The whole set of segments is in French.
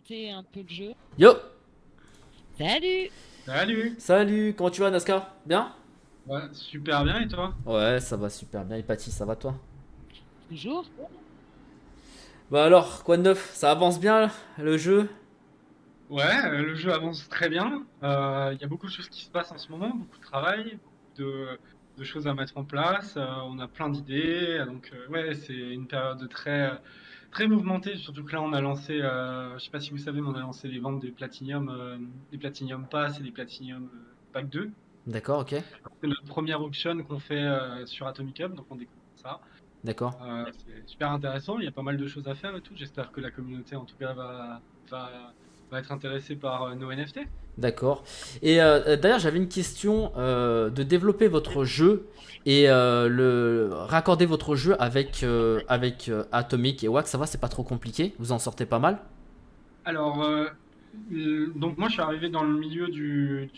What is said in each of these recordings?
C'est un peu le jeu. Yo. Salut! Salut! Salut, comment tu vas Nascar? Bien? Ouais, super bien et toi? Ouais, ça va super bien. Et Paty, ça va toi? Toujours? Bah alors, quoi de neuf? Ça avance bien là, le jeu? Ouais, le jeu avance très bien. Il y a beaucoup de choses qui se passent en ce moment, beaucoup de travail, beaucoup de choses à mettre en place. On a plein d'idées. Donc, ouais, c'est une période très mouvementée. Surtout que là, on a lancé, je sais pas si vous savez, mais on a lancé les ventes des Platinum Pass et des Platinum Pack 2. D'accord, ok. C'est notre première auction qu'on fait sur Atomic Hub, donc on découvre ça. D'accord. C'est super intéressant, il y a pas mal de choses à faire et tout. J'espère que la communauté, en tout cas, va, va être intéressée par nos NFT. D'accord. Et d'ailleurs, j'avais une question de développer votre jeu et le raccorder votre jeu avec Atomic et Wax. Ça va, c'est pas trop compliqué. Vous en sortez pas mal. Alors, donc moi, je suis arrivé dans le milieu du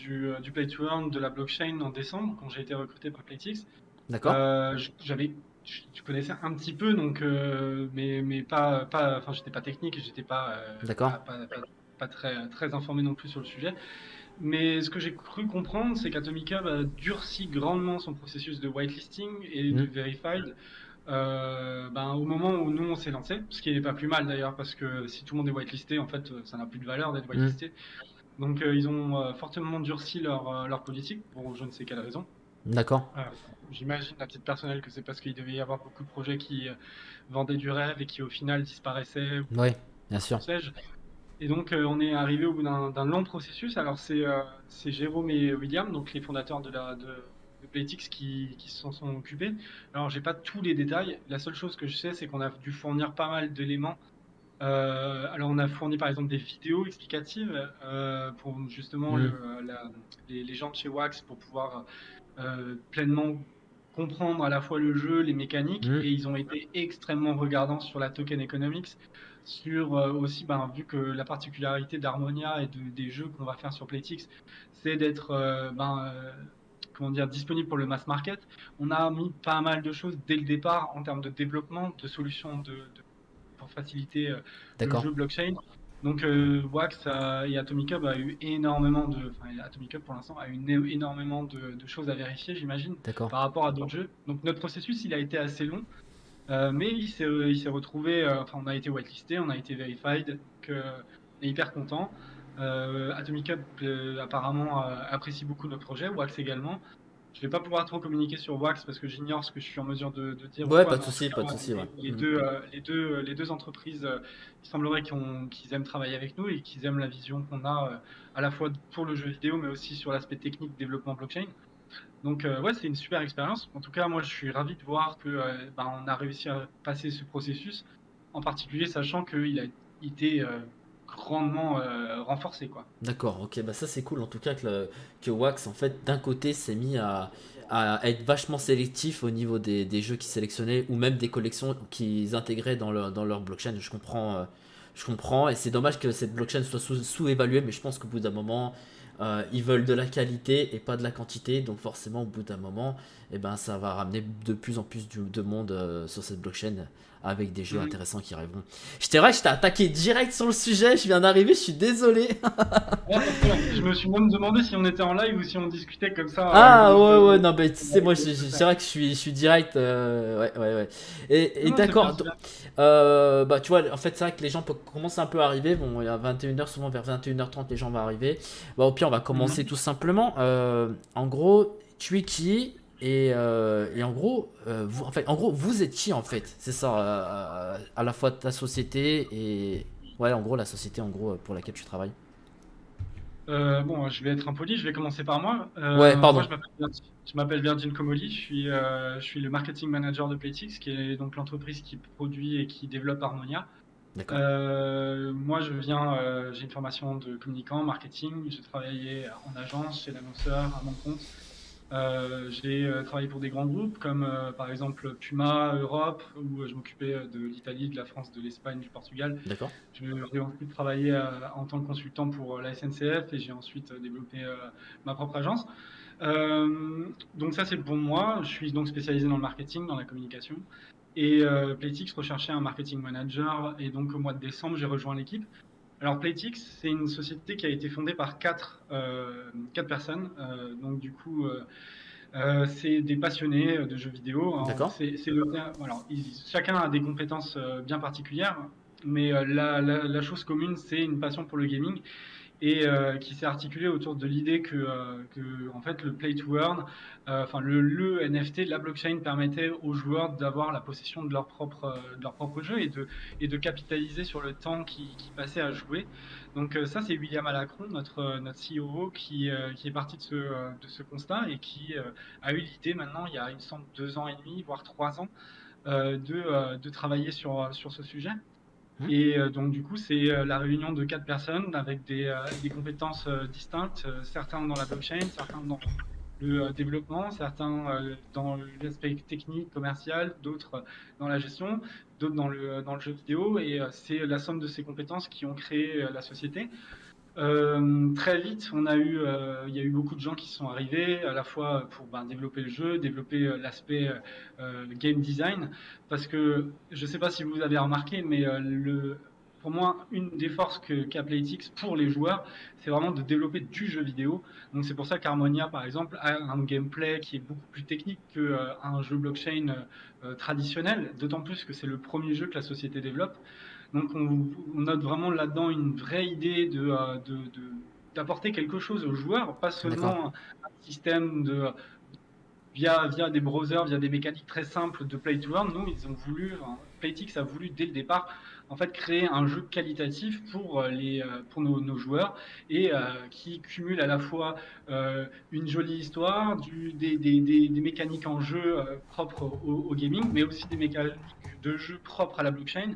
Play to Earn, de la blockchain en décembre, quand j'ai été recruté par Playtix. D'accord. Je connaissais un petit peu, donc, mais enfin, j'étais pas technique, j'étais D'accord. pas très informé non plus sur le sujet. Mais ce que j'ai cru comprendre, c'est qu'Atomica durci grandement son processus de whitelisting et de Hmm. verified au moment où nous on s'est lancé, ce qui n'est pas plus mal d'ailleurs, parce que si tout le monde est whitelisté, en fait, ça n'a plus de valeur d'être Hmm. whitelisté. Donc ils ont fortement durci leur politique, pour je ne sais quelle raison. D'accord. Euh, J'imagine à titre personnel que c'est parce qu'il devait y avoir beaucoup de projets qui vendaient du rêve et qui au final disparaissaient, ou Oui, bien sûr. sais-je. Et donc, on est arrivé au bout d'un long processus. Alors, c'est Jérôme et William, donc les fondateurs de Playtix, qui s'en sont occupés. Alors, j'ai pas tous les détails. La seule chose que je sais, c'est qu'on a dû fournir pas mal d'éléments. Alors, on a fourni par exemple des vidéos explicatives pour justement Hmm. les gens de chez Wax pour pouvoir pleinement comprendre à la fois le jeu, les mécaniques, Hmm. et ils ont été extrêmement regardants sur la token economics, sur aussi, vu que la particularité d'Harmonia et des jeux qu'on va faire sur Playtix, c'est d'être comment dire, disponible pour le mass market. On a mis pas mal de choses dès le départ en termes de développement, de solutions pour faciliter le D'accord. jeu blockchain. Donc Wax et Atomic Hub a eu énormément enfin Atomic Hub pour l'instant a eu énormément de choses à vérifier, j'imagine, D'accord. par rapport à d'autres jeux. Donc notre processus, il a été assez long, mais il s'est retrouvé, enfin on a été whitelisté, on a été verified, donc on est hyper content. Atomic Hub apparemment apprécie beaucoup notre projet, Wax également. Je vais pas pouvoir trop communiquer sur Wax parce que j'ignore ce que je suis en mesure de dire ou Ouais, quoi, pas de mais en tout souci, cas, pas de souci, ouais. Hmm. les deux entreprises, il semblerait qu'ils aiment travailler avec nous et qu'ils aiment la vision qu'on a à la fois pour le jeu vidéo, mais aussi sur l'aspect technique développement blockchain. Donc, ouais, c'est une super expérience. En tout cas, moi, je suis ravi de voir que on a réussi à passer ce processus, en particulier sachant qu'il a été grandement renforcé, quoi. D'accord, ok, bah ça c'est cool en tout cas que Wax en fait d'un côté s'est mis à être vachement sélectif au niveau des jeux qu'ils sélectionnaient ou même des collections qu'ils intégraient dans leur blockchain. Je comprends et c'est dommage que cette blockchain soit sous-évaluée, mais je pense qu'au bout d'un moment ils veulent de la qualité et pas de la quantité, donc forcément au bout d'un moment eh ben, ça va ramener de plus en plus de monde sur cette blockchain avec des jeux Mm. intéressants qui arriveront. Je t'ai attaqué direct sur le sujet, je viens d'arriver, je suis désolé. Ouais, pas de problème. Je me suis même demandé si on était en live ou si on discutait comme ça, Ah ouais ouais non mais tu sais moi avec les c'est spectateurs. vrai que je suis direct ouais ouais ouais et Non, non, c'est bien, d'accord c'est bien. bah tu vois en fait c'est vrai que les gens commencent un peu à arriver bon il y a 21h souvent vers 21h30 les gens vont arriver bah au pire on va commencer Mhm. tout simplement en gros tu es qui et en gros en gros vous êtes qui en fait c'est ça à la fois ta société et ouais en gros la société en gros pour laquelle tu travailles. Bon, je vais être impoli, je vais commencer par moi. Ouais Moi, pardon. Je m'appelle Virgin Comoli, je suis le marketing manager de Playtix, qui est donc l'entreprise qui produit et qui développe Harmonia. D'accord. Moi, j'ai une formation de communicant, marketing. J'ai travaillé en agence, chez l'annonceur, à mon compte. J'ai travaillé pour des grands groupes comme par exemple Puma Europe, où je m'occupais de l'Italie, de la France, de l'Espagne, du Portugal. D'accord. J'ai ensuite travaillé en tant que consultant pour la SNCF et j'ai ensuite développé ma propre agence. Donc ça c'est pour moi. Je suis donc spécialisé dans le marketing, dans la communication. Et Playtix recherchait un marketing manager et donc au mois de décembre j'ai rejoint l'équipe. Alors Playtix, c'est une société qui a été fondée par quatre personnes. Donc du coup, c'est des passionnés de jeux vidéo, hein. D'accord? Voilà, chacun a des compétences bien particulières, mais la chose commune, c'est une passion pour le gaming et qui s'est articulé autour de l'idée que en fait, le play to earn, enfin le NFT, la blockchain permettait aux joueurs d'avoir la possession de leur propre jeu et de capitaliser sur le temps qui passait à jouer. Donc ça, c'est William Alacron, notre COO, qui est parti de ce constat et qui a eu l'idée maintenant, il y a, il me semble, 2 ans et demi, voire 3 ans, de travailler sur ce sujet. Hmm. Et donc du coup, c'est la réunion de 4 personnes avec des compétences distinctes, certains dans la blockchain, certains dans le développement, certains dans l'aspect technique, commercial, d'autres dans la gestion, d'autres dans le jeu vidéo. Et c'est la somme de ces compétences qui ont créé la société. Très vite, il y a eu beaucoup de gens qui sont arrivés, à la fois pour développer le jeu, développer l'aspect game design, parce que je ne sais pas si vous avez remarqué, mais pour moi, une des forces qu'a Playtix pour les joueurs, c'est vraiment de développer du jeu vidéo. Donc c'est pour ça qu'Harmonia, par exemple, a un gameplay qui est beaucoup plus technique qu'un jeu blockchain traditionnel, d'autant plus que c'est le premier jeu que la société développe. Donc on note vraiment là-dedans une vraie idée d'apporter quelque chose aux joueurs, pas D'accord. seulement un système via des browsers, via des mécaniques très simples de play to earn. Nous, Playtix a voulu dès le départ en fait créer un jeu qualitatif pour nos joueurs et qui cumule à la fois une jolie histoire, des mécaniques en jeu propres au gaming, mais aussi des mécaniques de jeu propres à la blockchain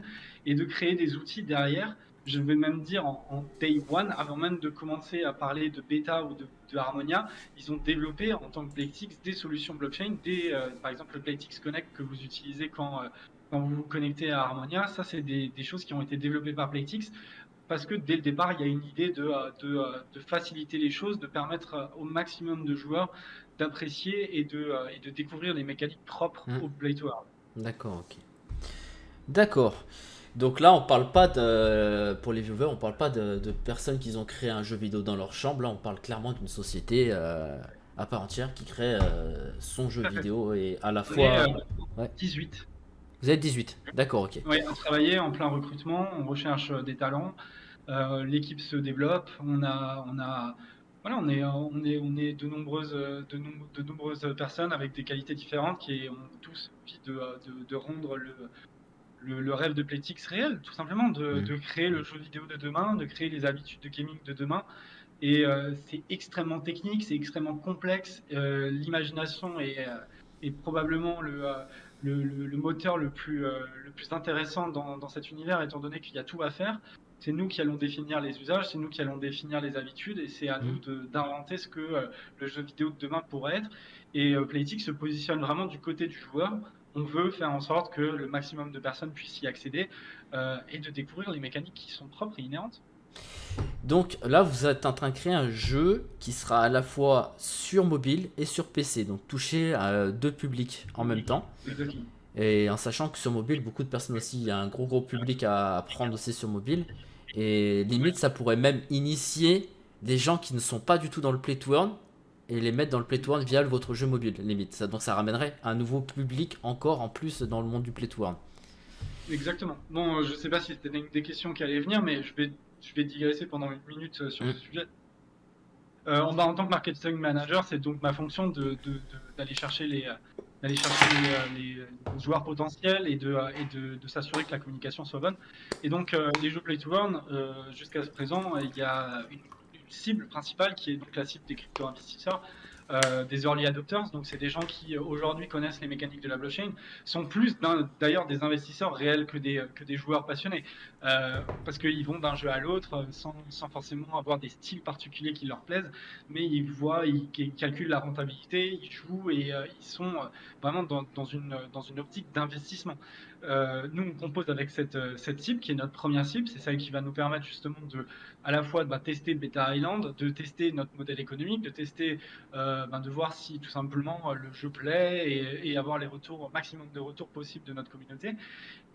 et de créer des outils derrière. Je vais même dire en day one, avant même de commencer à parler de bêta ou de Harmonia, ils ont développé en tant que Playtix des solutions blockchain, par exemple le Playtix Connect que vous utilisez quand vous vous connectez à Harmonia. Ça, c'est des choses qui ont été développées par Playtix parce que dès le départ, il y a une idée de faciliter les choses, de permettre au maximum de joueurs d'apprécier et de découvrir les mécaniques propres Hmm. au Play to Earn. D'accord, ok. D'accord. Donc là, on parle pas de, pour les viewers, on parle pas de personnes qui ont créé un jeu vidéo dans leur chambre. Là, on parle clairement d'une société à part entière qui crée son jeu Tout à fait. vidéo et à la On est fois. Ouais. 18. Vous êtes 18. D'accord, ok. Oui, on travaillait en plein recrutement, on recherche des talents. L'équipe se développe. Voilà, on est de nombreuses personnes avec des qualités différentes qui ont tous envie de rendre le rêve de Playtix réel, tout simplement, Hmm. de créer le jeu vidéo de demain, de créer les habitudes de gaming de demain. Et c'est extrêmement technique, c'est extrêmement complexe. L'imagination est probablement le moteur le plus intéressant dans cet univers, étant donné qu'il y a tout à faire. C'est nous qui allons définir les usages, c'est nous qui allons définir les habitudes, et c'est à Hmm. nous d'inventer ce que le jeu vidéo de demain pourrait être. Et Playtix se positionne vraiment du côté du joueur. On veut faire en sorte que le maximum de personnes puissent y accéder et de découvrir les mécaniques qui sont propres et inhérentes. Donc là, vous êtes en train de créer un jeu qui sera à la fois sur mobile et sur PC, donc toucher à deux publics en même temps. Exactement. Et en sachant que sur mobile, beaucoup de personnes aussi, il y a un gros public à prendre aussi sur mobile. Et limite, ça pourrait même initier des gens qui ne sont pas du tout dans le Play to Earn et les mettre dans le Play to Earn via votre jeu mobile, limite. Donc ça ramènerait un nouveau public encore en plus dans le monde du Play to Earn. Exactement. Bon, je ne sais pas si c'était des questions qui allaient venir, mais je vais digresser pendant une minute sur Mm. ce sujet. En tant que marketing manager, c'est donc ma fonction d'aller chercher les joueurs potentiels et de s'assurer que la communication soit bonne. Et donc, les jeux Play to Earn, jusqu'à présent, il y a une cible principale qui est donc la cible des crypto-investisseurs, des early adopters. Donc, c'est des gens qui aujourd'hui connaissent les mécaniques de la blockchain, sont plus d'ailleurs des investisseurs réels que des joueurs passionnés, parce qu'ils vont d'un jeu à l'autre sans forcément avoir des styles particuliers qui leur plaisent, mais ils calculent la rentabilité, ils jouent et ils sont vraiment dans une optique d'investissement. nous, on compose avec cette cible qui est notre première cible. C'est celle qui va nous permettre justement à la fois tester Beta Island, de tester notre modèle économique, de tester, de voir si tout simplement le jeu plaît et avoir les retours, maximum de retours possibles de notre communauté.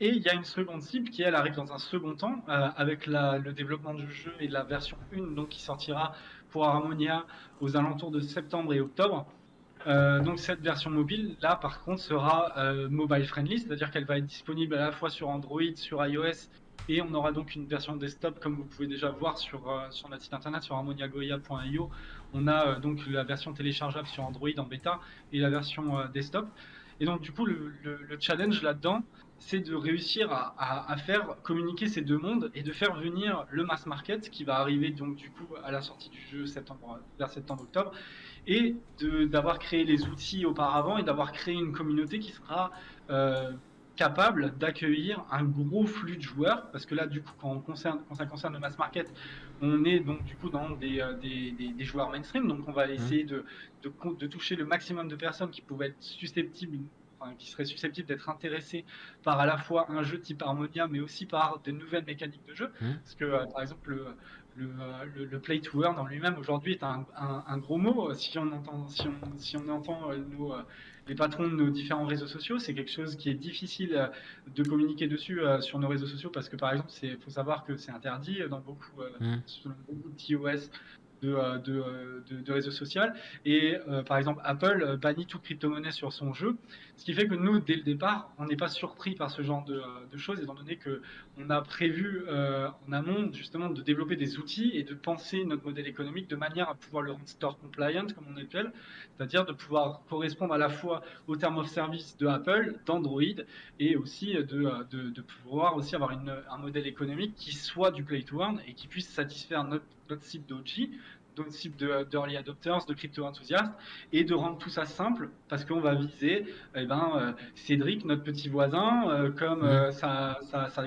Et il y a une seconde cible qui, elle, arrive dans un second temps, avec le développement du jeu et de la version 1, donc qui sortira pour Harmonia aux alentours de septembre et octobre. Donc cette version mobile, là, par contre, sera mobile friendly, c'est-à-dire qu'elle va être disponible à la fois sur Android, sur iOS, et on aura donc une version desktop, comme vous pouvez déjà voir sur notre site internet, sur harmoniagoya.io. On a donc la version téléchargeable sur Android en bêta et la version desktop. Et donc, du coup, le challenge là-dedans, c'est de réussir à faire communiquer ces deux mondes et de faire venir le mass market qui va arriver donc du coup à la sortie du jeu vers septembre-octobre, et d'avoir créé les outils auparavant et d'avoir créé une communauté qui sera capable d'accueillir un gros flux de joueurs, parce que là du coup quand ça concerne le mass market, on est donc du coup dans des joueurs mainstream, donc on va essayer de toucher le maximum de personnes qui pouvaient être susceptibles, qui seraient susceptibles d'être intéressés par à la fois un jeu type Harmonia, mais aussi par de nouvelles mécaniques de jeu. Parce que par exemple le play to earn en lui-même aujourd'hui est un gros mot. Si on entend les patrons de nos différents réseaux sociaux, c'est quelque chose qui est difficile de communiquer dessus sur nos réseaux sociaux, parce que par exemple, faut savoir que c'est interdit dans beaucoup de TOS de réseaux sociaux. Et par exemple, Apple bannit toute crypto-monnaie sur son jeu, ce qui fait que nous, dès le départ, on n'est pas surpris par ce genre de choses, étant donné qu'on a prévu en amont justement de développer des outils et de penser notre modèle économique de manière à pouvoir le rendre store compliant, comme on appelle, c'est-à-dire de pouvoir correspondre à la fois aux termes of service de Apple, d'Android, et aussi de pouvoir aussi avoir un modèle économique qui soit du play to earn et qui puisse satisfaire notre cible d'OG, d'autres cibles d'early adopters, de crypto enthousiastes, et de rendre tout ça simple, parce qu'on va viser Cédric, notre petit voisin, comme sa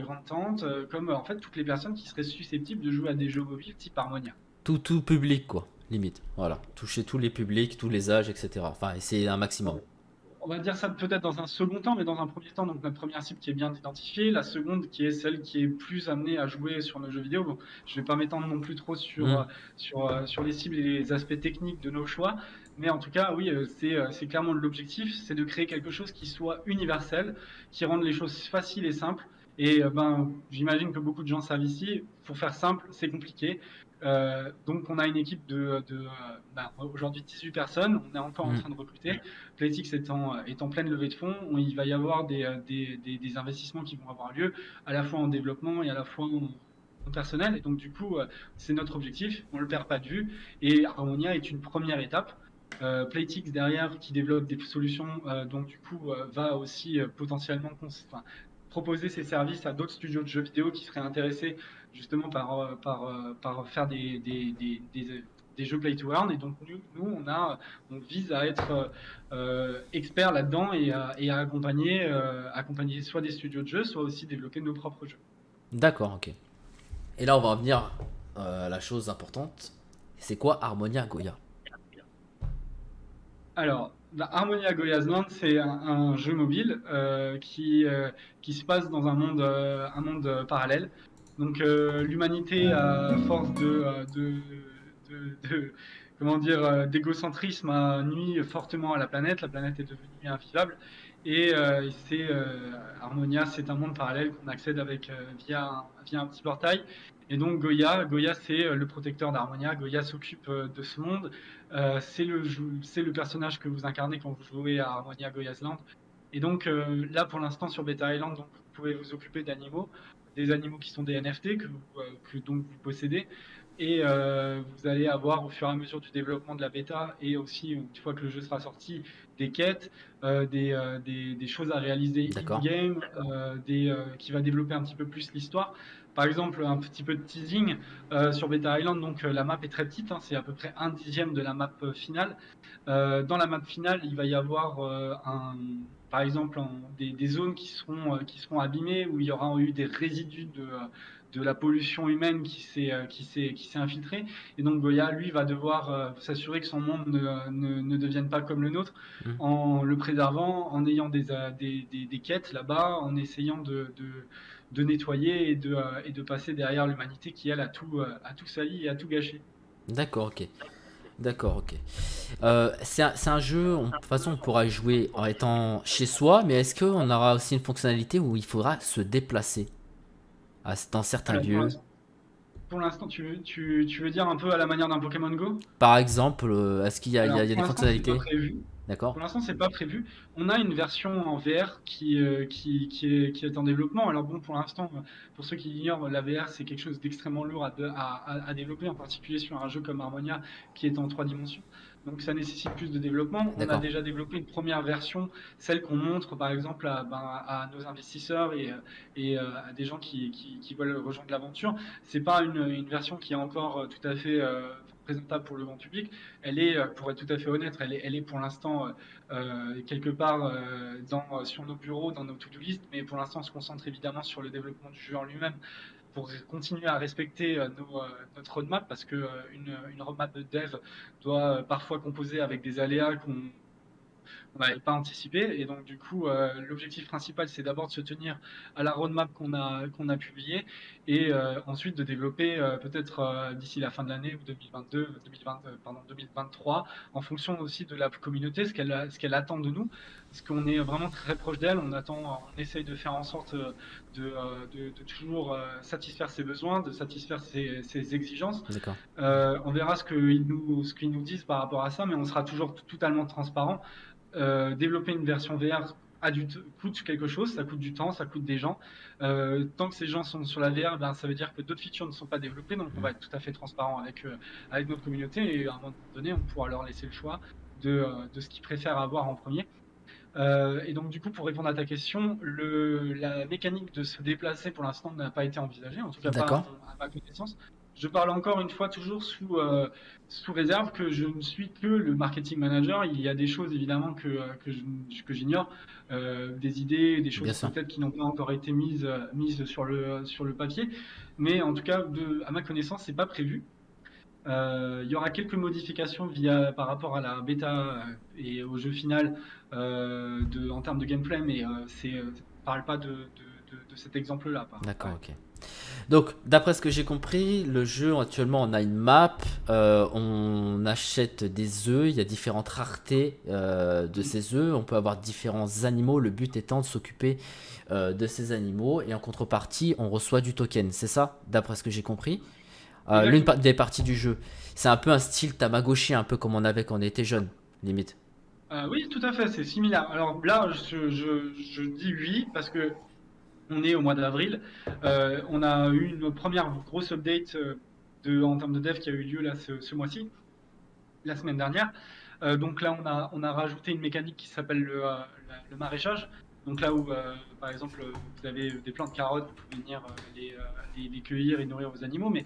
grande tante, comme en fait toutes les personnes qui seraient susceptibles de jouer à des jeux mobiles type Harmonia. Tout public, quoi, limite. Voilà, toucher tous les publics, tous les âges, etc. Enfin, essayer un maximum. On va dire ça peut-être dans un second temps, mais dans un premier temps, donc notre première cible qui est bien identifiée, la seconde qui est celle qui est plus amenée à jouer sur nos jeux vidéo. Bon, je ne vais pas m'étendre non plus trop sur les cibles et les aspects techniques de nos choix, mais en tout cas, oui, c'est clairement l'objectif, c'est de créer quelque chose qui soit universel, qui rende les choses faciles et simples. Et j'imagine que beaucoup de gens savent ici, pour faire simple, c'est compliqué. Donc on a une équipe aujourd'hui 18 personnes, on est encore en train de recruter. Playtix est en pleine levée de fonds, il va y avoir des investissements qui vont avoir lieu à la fois en développement et à la fois en personnel, et donc du coup c'est notre objectif, on ne le perd pas de vue, et Harmonia est une première étape. Playtix derrière qui développe des solutions, donc du coup va aussi potentiellement proposer ses services à d'autres studios de jeux vidéo qui seraient intéressés justement par faire des jeux play to earn. Et donc nous on vise à être experts là-dedans et à accompagner soit des studios de jeux, soit aussi développer nos propres jeux. D'accord, ok. Et là on va revenir à la chose importante. C'est quoi Harmonia Goya? Alors, Harmonia Goya's Land, c'est un jeu mobile qui se passe dans un monde parallèle. Donc l'humanité, à force d'égocentrisme, a nuit fortement à la planète. La planète est devenue invivable. Et Harmonia, c'est un monde parallèle qu'on accède via un petit portail. Et donc Goya, c'est le protecteur d'Harmonia. Goya s'occupe de ce monde. C'est le personnage que vous incarnez quand vous jouez à Harmonia Goya's Land. Et donc là, pour l'instant, sur Beta Island, donc, vous pouvez vous occuper d'animaux, des animaux qui sont des NFT que donc vous possédez. Et vous allez avoir au fur et à mesure du développement de la bêta, et aussi une fois que le jeu sera sorti, des quêtes, des choses à réaliser in-game, qui va développer un petit peu plus l'histoire. Par exemple, un petit peu de teasing sur Beta Island, donc la map est très petite, c'est à peu près 1/10 de la map finale. Dans la map finale, il va y avoir par exemple des zones qui seront abîmées, où il y aura eu des résidus de la pollution humaine qui s'est infiltrée. Et donc Goya, lui, va devoir s'assurer que son monde ne devienne pas comme le nôtre, Hmm. en le préservant, en ayant des quêtes là-bas, en essayant de nettoyer et de passer derrière l'humanité qui, elle, a tout sali et a tout gâché. D'accord, ok. D'accord, ok. C'est un jeu, de toute façon, on pourra y jouer en étant chez soi, mais est-ce qu'on aura aussi une fonctionnalité où il faudra se déplacer dans certains Alors, pour lieux? l'instant, tu veux dire un peu à la manière d'un Pokémon Go? Par exemple, est-ce qu'il y a, Alors, il y a pour des l'instant, c'est pas fonctionnalités? prévu. D'accord? Pour l'instant, c'est pas prévu. On a une version en VR qui est en développement. Alors bon, pour l'instant, pour ceux qui l'ignorent, la VR, c'est quelque chose d'extrêmement lourd à développer, en particulier sur un jeu comme Harmonia qui est en 3 dimensions. Donc ça nécessite plus de développement. On a D'accord. déjà développé une première version, celle qu'on montre par exemple à nos investisseurs et à des gens qui veulent rejoindre l'aventure. C'est pas une version qui est encore tout à fait présentable pour le grand public. Elle est, pour être tout à fait honnête, elle est pour l'instant quelque part sur nos bureaux, dans nos to-do list, mais pour l'instant on se concentre évidemment sur le développement du jeu en lui-même pour continuer à respecter notre roadmap, parce que une roadmap de dev doit parfois composer avec des aléas qu'on n'avait pas anticipé. Et donc, du coup, l'objectif principal, c'est d'abord de se tenir à la roadmap qu'on a publiée et ensuite de développer peut-être d'ici la fin de l'année ou 2022, 2020, pardon, 2023, en fonction aussi de la communauté, ce qu'elle attend de nous. Parce qu'on est vraiment très proche d'elle, on essaye de faire en sorte de toujours satisfaire ses besoins, de satisfaire ses exigences. D'accord. On verra ce qu'ils nous disent par rapport à ça, mais on sera toujours totalement transparent. Développer une version VR coûte quelque chose, ça coûte du temps, ça coûte des gens. Tant que ces gens sont sur la VR, ben, ça veut dire que d'autres features ne sont pas développées, donc on va être tout à fait transparent avec notre communauté, et à un moment donné, on pourra leur laisser le choix de ce qu'ils préfèrent avoir en premier. Et donc, du coup, pour répondre à ta question, la mécanique de se déplacer pour l'instant n'a pas été envisagée, en tout cas pas D'accord. à ma connaissance. Je parle encore une fois toujours sous réserve que je ne suis que le marketing manager. Il y a des choses évidemment que j'ignore, des idées, des Bien choses sûr. peut-être qui n'ont pas encore été mises sur le papier. Mais en tout cas, à ma connaissance, c'est pas prévu. Il y aura quelques modifications par rapport à la bêta et au jeu final en termes de gameplay, mais ne parle pas de cet exemple-là. D'accord, Ouais. ok. Donc, d'après ce que j'ai compris, le jeu actuellement, on a une map, on achète des œufs, il y a différentes raretés de ces œufs, on peut avoir différents animaux, le but étant de s'occuper de ces animaux, et en contrepartie, on reçoit du token, c'est ça, d'après ce que j'ai compris. Exactement. Des parties du jeu, c'est un peu un style Tamagotchi, un peu comme on avait quand on était jeune, limite. Oui, tout à fait, c'est similaire. Alors là, je dis oui parce que on est au mois d'avril. On a eu une première grosse update en termes de dev qui a eu lieu là ce mois-ci, la semaine dernière. Donc là, on a rajouté une mécanique qui s'appelle le maraîchage. Donc là où, par exemple, vous avez des plants de carottes, vous pouvez venir les cueillir et nourrir vos animaux. Mais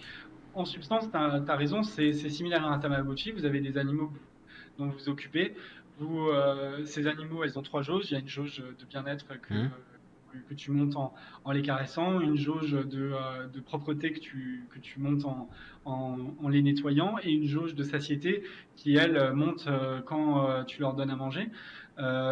en substance, tu as raison, c'est similaire à un Tamagotchi. Vous avez des animaux dont vous vous occupez. Ces animaux, elles ont 3 jauges. Il y a une jauge de bien-être Hmm. que tu montes en les caressant, une jauge de propreté que tu montes en les nettoyant, et une jauge de satiété qui, elle, monte quand tu leur donnes à manger.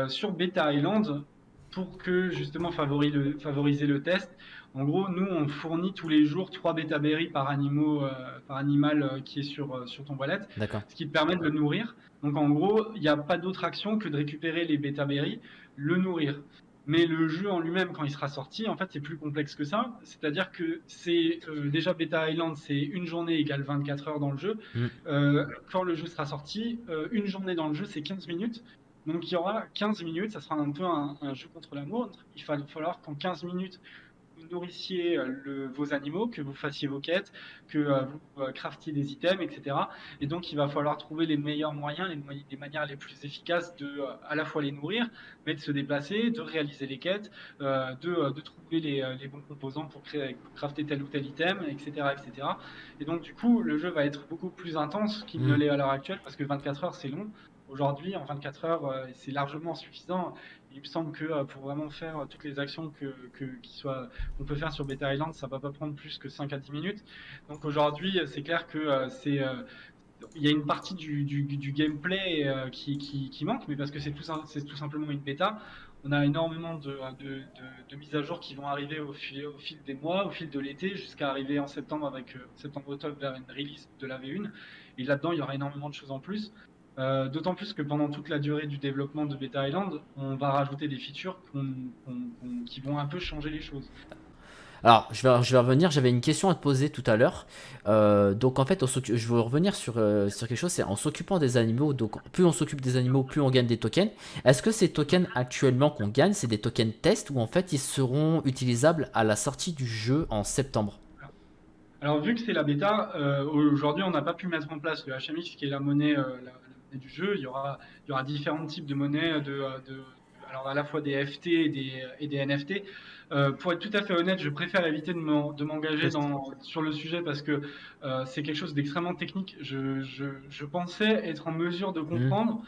Sur Beta Island, pour que justement favoriser le test, en gros, nous, on fournit tous les jours 3 beta berries par animal qui est sur ton wallet, D'accord. ce qui te permet de le nourrir. Donc en gros, il n'y a pas d'autre action que de récupérer les beta berries, le nourrir. Mais le jeu en lui-même, quand il sera sorti, en fait, c'est plus complexe que ça. C'est-à-dire que c'est déjà Beta Island, c'est une journée égale 24 heures dans le jeu. Hmm. Quand le jeu sera sorti, une journée dans le jeu, c'est 15 minutes. Donc il y aura 15 minutes, ça sera un peu un jeu contre la montre. Il va falloir qu'en 15 minutes, vous nourrissiez vos animaux, que vous fassiez vos quêtes, que vous craftiez des items, etc. Et donc, il va falloir trouver les meilleurs moyens, les manières les plus efficaces de à la fois les nourrir, mais de se déplacer, de réaliser les quêtes, de trouver les bons composants pour crafter tel ou tel item, etc., etc. Et donc, du coup, le jeu va être beaucoup plus intense qu'il ne Hmm. l'est à l'heure actuelle, parce que 24 heures, c'est long. Aujourd'hui, en 24 heures, c'est largement suffisant. Il me semble que pour vraiment faire toutes les actions qu'on peut faire sur Beta Island, ça va pas prendre plus que 5 à 10 minutes. Donc aujourd'hui, c'est clair que il y a une partie du gameplay qui manque, mais parce que c'est tout simplement une bêta. On a énormément de mises à jour qui vont arriver au fil des mois, au fil de l'été, jusqu'à arriver en septembre avec septembre-octobre vers une release de la V1. Et là-dedans, il y aura énormément de choses en plus. D'autant plus que pendant toute la durée du développement de Beta Island, on va rajouter des features qui vont un peu changer les choses. Alors, je vais revenir, j'avais une question à te poser tout à l'heure. Donc en fait, je veux revenir sur quelque chose, c'est en s'occupant des animaux, donc plus on s'occupe des animaux, plus on gagne des tokens. Est-ce que ces tokens actuellement qu'on gagne, c'est des tokens test ou en fait ils seront utilisables à la sortie du jeu en septembre? Alors vu que c'est la bêta, aujourd'hui on n'a pas pu mettre en place le HMX qui est la monnaie du jeu. Il y aura différents types de monnaies, alors à la fois des FT et des NFT. Pour être tout à fait honnête, je préfère éviter de m'engager sur le sujet parce que c'est quelque chose d'extrêmement technique. Je pensais être en mesure de comprendre,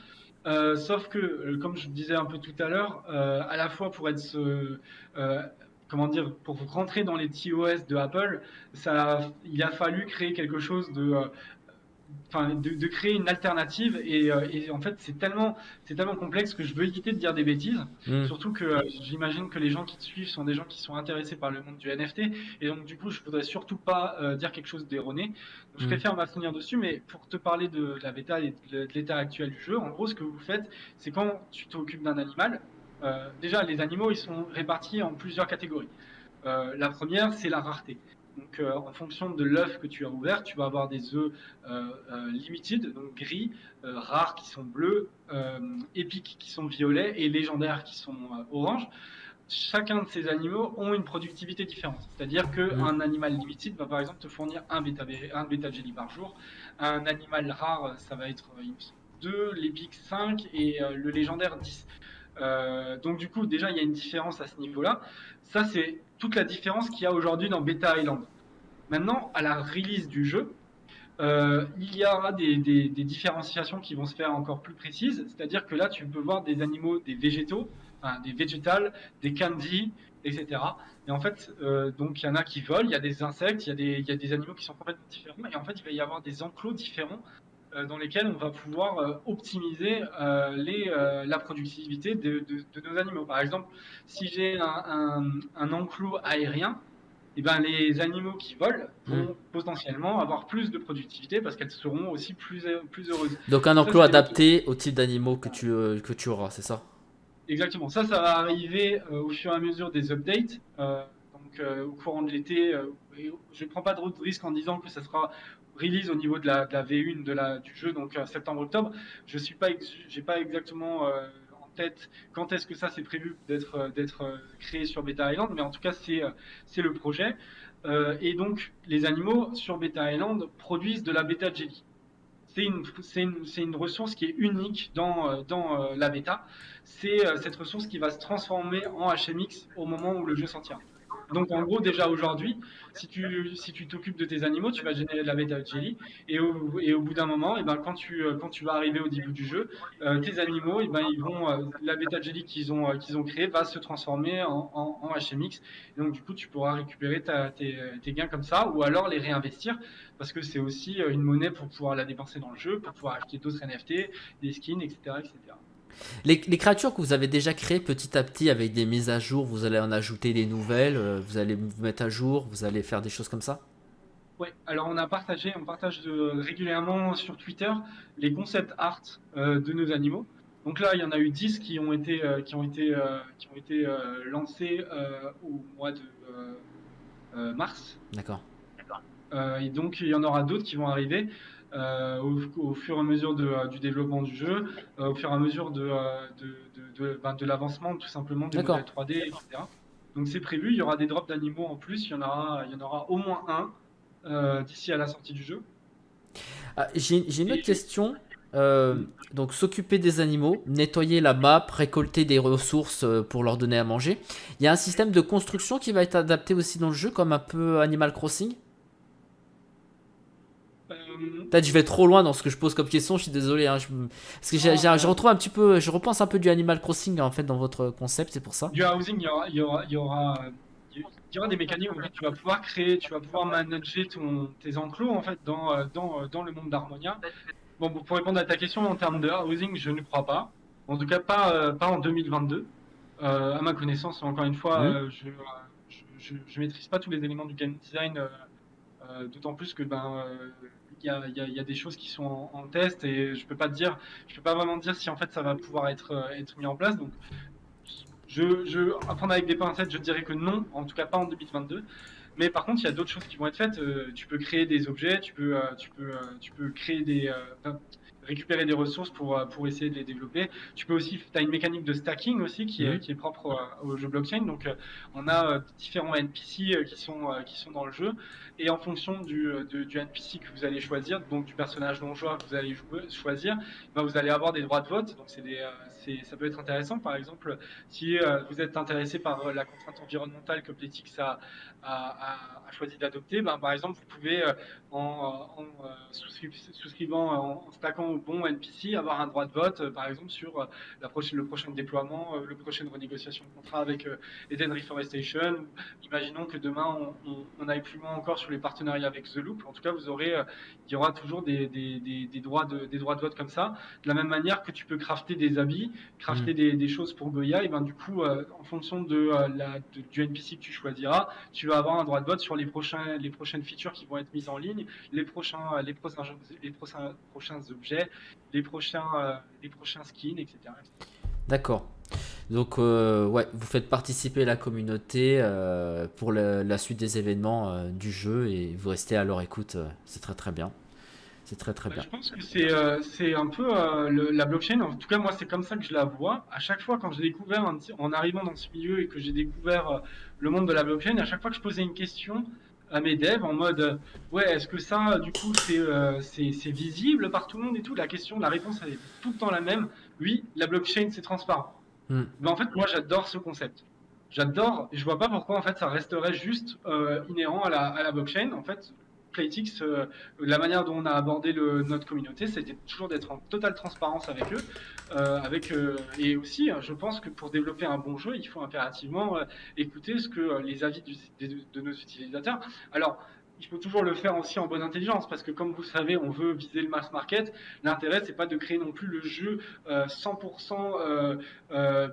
sauf que, comme je disais un peu tout à l'heure, à la fois pour être comment dire, pour rentrer dans les TOS de Apple, il a fallu créer quelque chose de créer une alternative et en fait c'est tellement complexe que je veux éviter de dire des bêtises, surtout que j'imagine que les gens qui te suivent sont des gens qui sont intéressés par le monde du NFT et donc du coup je voudrais surtout pas dire quelque chose d'erroné, donc je préfère m'abstenir dessus. Mais pour te parler de la bêta et de l'état actuel du jeu, en gros ce que vous faites, c'est quand tu t'occupes d'un animal, déjà les animaux ils sont répartis en plusieurs catégories. La première c'est la rareté. Donc, en fonction de l'œuf que tu as ouvert, tu vas avoir des œufs limited, donc gris, rares qui sont bleus, épiques qui sont violets et légendaires qui sont oranges. Chacun de ces animaux ont une productivité différente. C'est-à-dire qu'un animal limited va par exemple te fournir un bêta jelly par jour. Un animal rare, ça va être 2, l'épique 5 et le légendaire 10. Donc du coup, déjà, il y a une différence à ce niveau-là. Ça, c'est toute la différence qu'il y a aujourd'hui dans Beta Island. Maintenant, à la release du jeu, il y aura des différenciations qui vont se faire encore plus précises. C'est-à-dire que là, tu peux voir des animaux, des végétaux, des végétales, des candies, etc. Et en fait, donc il y en a qui volent, il y a des insectes, il y a des animaux qui sont complètement différents. Et en fait, il va y avoir des enclos différents dans lesquels on va pouvoir optimiser la productivité de nos animaux. Par exemple, si j'ai un enclos aérien, et ben, les animaux qui volent vont potentiellement avoir plus de productivité parce qu'elles seront aussi plus heureuses. Donc un enclos adapté au type d'animaux que tu auras, c'est ça? Exactement. Ça va arriver au fur et à mesure des updates. Donc au courant de l'été, je ne prends pas de risque en disant que ça sera release au niveau de la V1 du jeu, donc septembre-octobre. Je n'ai pas exactement en tête quand est-ce que ça c'est prévu d'être créé sur Beta Island, mais en tout cas c'est le projet. Et donc les animaux sur Beta Island produisent de la Beta Jelly. C'est une ressource qui est unique dans la bêta. C'est cette ressource qui va se transformer en HMX au moment où le jeu sortira. Donc en gros, déjà aujourd'hui, si tu t'occupes de tes animaux, tu vas générer de la bêta jelly et au bout d'un moment, et ben, quand tu vas arriver au début du jeu, tes animaux, et ben, la bêta jelly qu'ils ont créée va se transformer en HMX. Et donc du coup, tu pourras récupérer tes gains comme ça ou alors les réinvestir parce que c'est aussi une monnaie pour pouvoir la dépenser dans le jeu, pour pouvoir acheter d'autres NFT, des skins, etc. etc. Les créatures que vous avez déjà créées petit à petit avec des mises à jour, vous allez en ajouter des nouvelles, vous allez vous mettre à jour, vous allez faire des choses comme ça? Ouais, alors on partage régulièrement sur Twitter les concept art de nos animaux. Donc là, il y en a eu 10 qui ont été lancés au mois de mars. D'accord. Et donc il y en aura d'autres qui vont arriver au fur et à mesure du développement du jeu, au fur et à mesure de l'avancement tout simplement des modèles 3D, etc. Donc c'est prévu, il y aura des drops d'animaux en plus, il y en aura au moins un d'ici à la sortie du jeu. J'ai une autre question. Donc s'occuper des animaux, nettoyer la map, récolter des ressources pour leur donner à manger. Il y a un système de construction qui va être adapté aussi dans le jeu comme un peu Animal Crossing? Peut-être je vais trop loin dans ce que je pose comme question, je suis désolé. Hein, parce que je retrouve un petit peu, je repense un peu du Animal Crossing en fait dans votre concept, c'est pour ça. Du housing, il y aura des mécaniques où en fait, tu vas pouvoir créer, tu vas pouvoir manager tes enclos en fait dans le monde d'Harmonia. Bon, pour répondre à ta question en termes de housing, je ne crois pas. En tout cas, pas en 2022. À ma connaissance, encore une fois, je maîtrise pas tous les éléments du game design, d'autant plus que il y a des choses qui sont en test et je peux pas vraiment dire si en fait ça va pouvoir être mis en place. Donc à prendre avec des pincettes, je dirais que non, en tout cas pas en 2022. Mais par contre, il y a d'autres choses qui vont être faites. Tu peux créer des objets, tu peux créer récupérer des ressources pour essayer de les développer. Tu as une mécanique de stacking aussi qui est propre au jeu blockchain. Donc, on a différents NPC qui sont dans le jeu. Et en fonction du NPC que vous allez choisir, donc du personnage non joueur que vous allez choisir, vous allez avoir des droits de vote. Donc, ça peut être intéressant. Par exemple, si vous êtes intéressé par la contrainte environnementale que Playtix a choisi d'adopter, par exemple, vous pouvez, souscrivant, en stackant au bon NPC, avoir un droit de vote, par exemple, sur le prochain déploiement, la prochaine renégociation de contrat avec Eden Reforestation. Imaginons que demain, on aille plus loin encore sur les partenariats avec The Loop. En tout cas, il y aura toujours des droits de vote comme ça. De la même manière que tu peux crafter des habits, crafter des choses pour Goya, et du coup, en fonction du NPC que tu choisiras, tu vas avoir un droit de vote sur les prochaines features qui vont être mises en ligne, les prochains objets, les prochains skins, etc. D'accord. Donc ouais, vous faites participer la communauté pour la suite des événements du jeu et vous restez à leur écoute. C'est très très bien. C'est très très bien. Je pense que c'est un peu la blockchain. En tout cas, moi, c'est comme ça que je la vois. À chaque fois, quand j'ai découvert, en arrivant dans ce milieu et que j'ai découvert le monde de la blockchain, à chaque fois que je posais une question à mes devs en mode ouais, est-ce que ça, du coup, c'est visible par tout le monde et tout, la réponse, elle est tout le temps la même. Oui, la blockchain, c'est transparent. Mais en fait, moi, j'adore ce concept. J'adore, et je vois pas pourquoi en fait ça resterait juste inhérent à la blockchain. En fait, Playtix, la manière dont on a abordé notre communauté, c'était toujours d'être en totale transparence avec eux. Et aussi, je pense que pour développer un bon jeu, il faut impérativement écouter les avis de nos utilisateurs. Alors, il faut toujours le faire aussi en bonne intelligence, parce que comme vous savez, on veut viser le mass market. L'intérêt, c'est pas de créer non plus le jeu 100%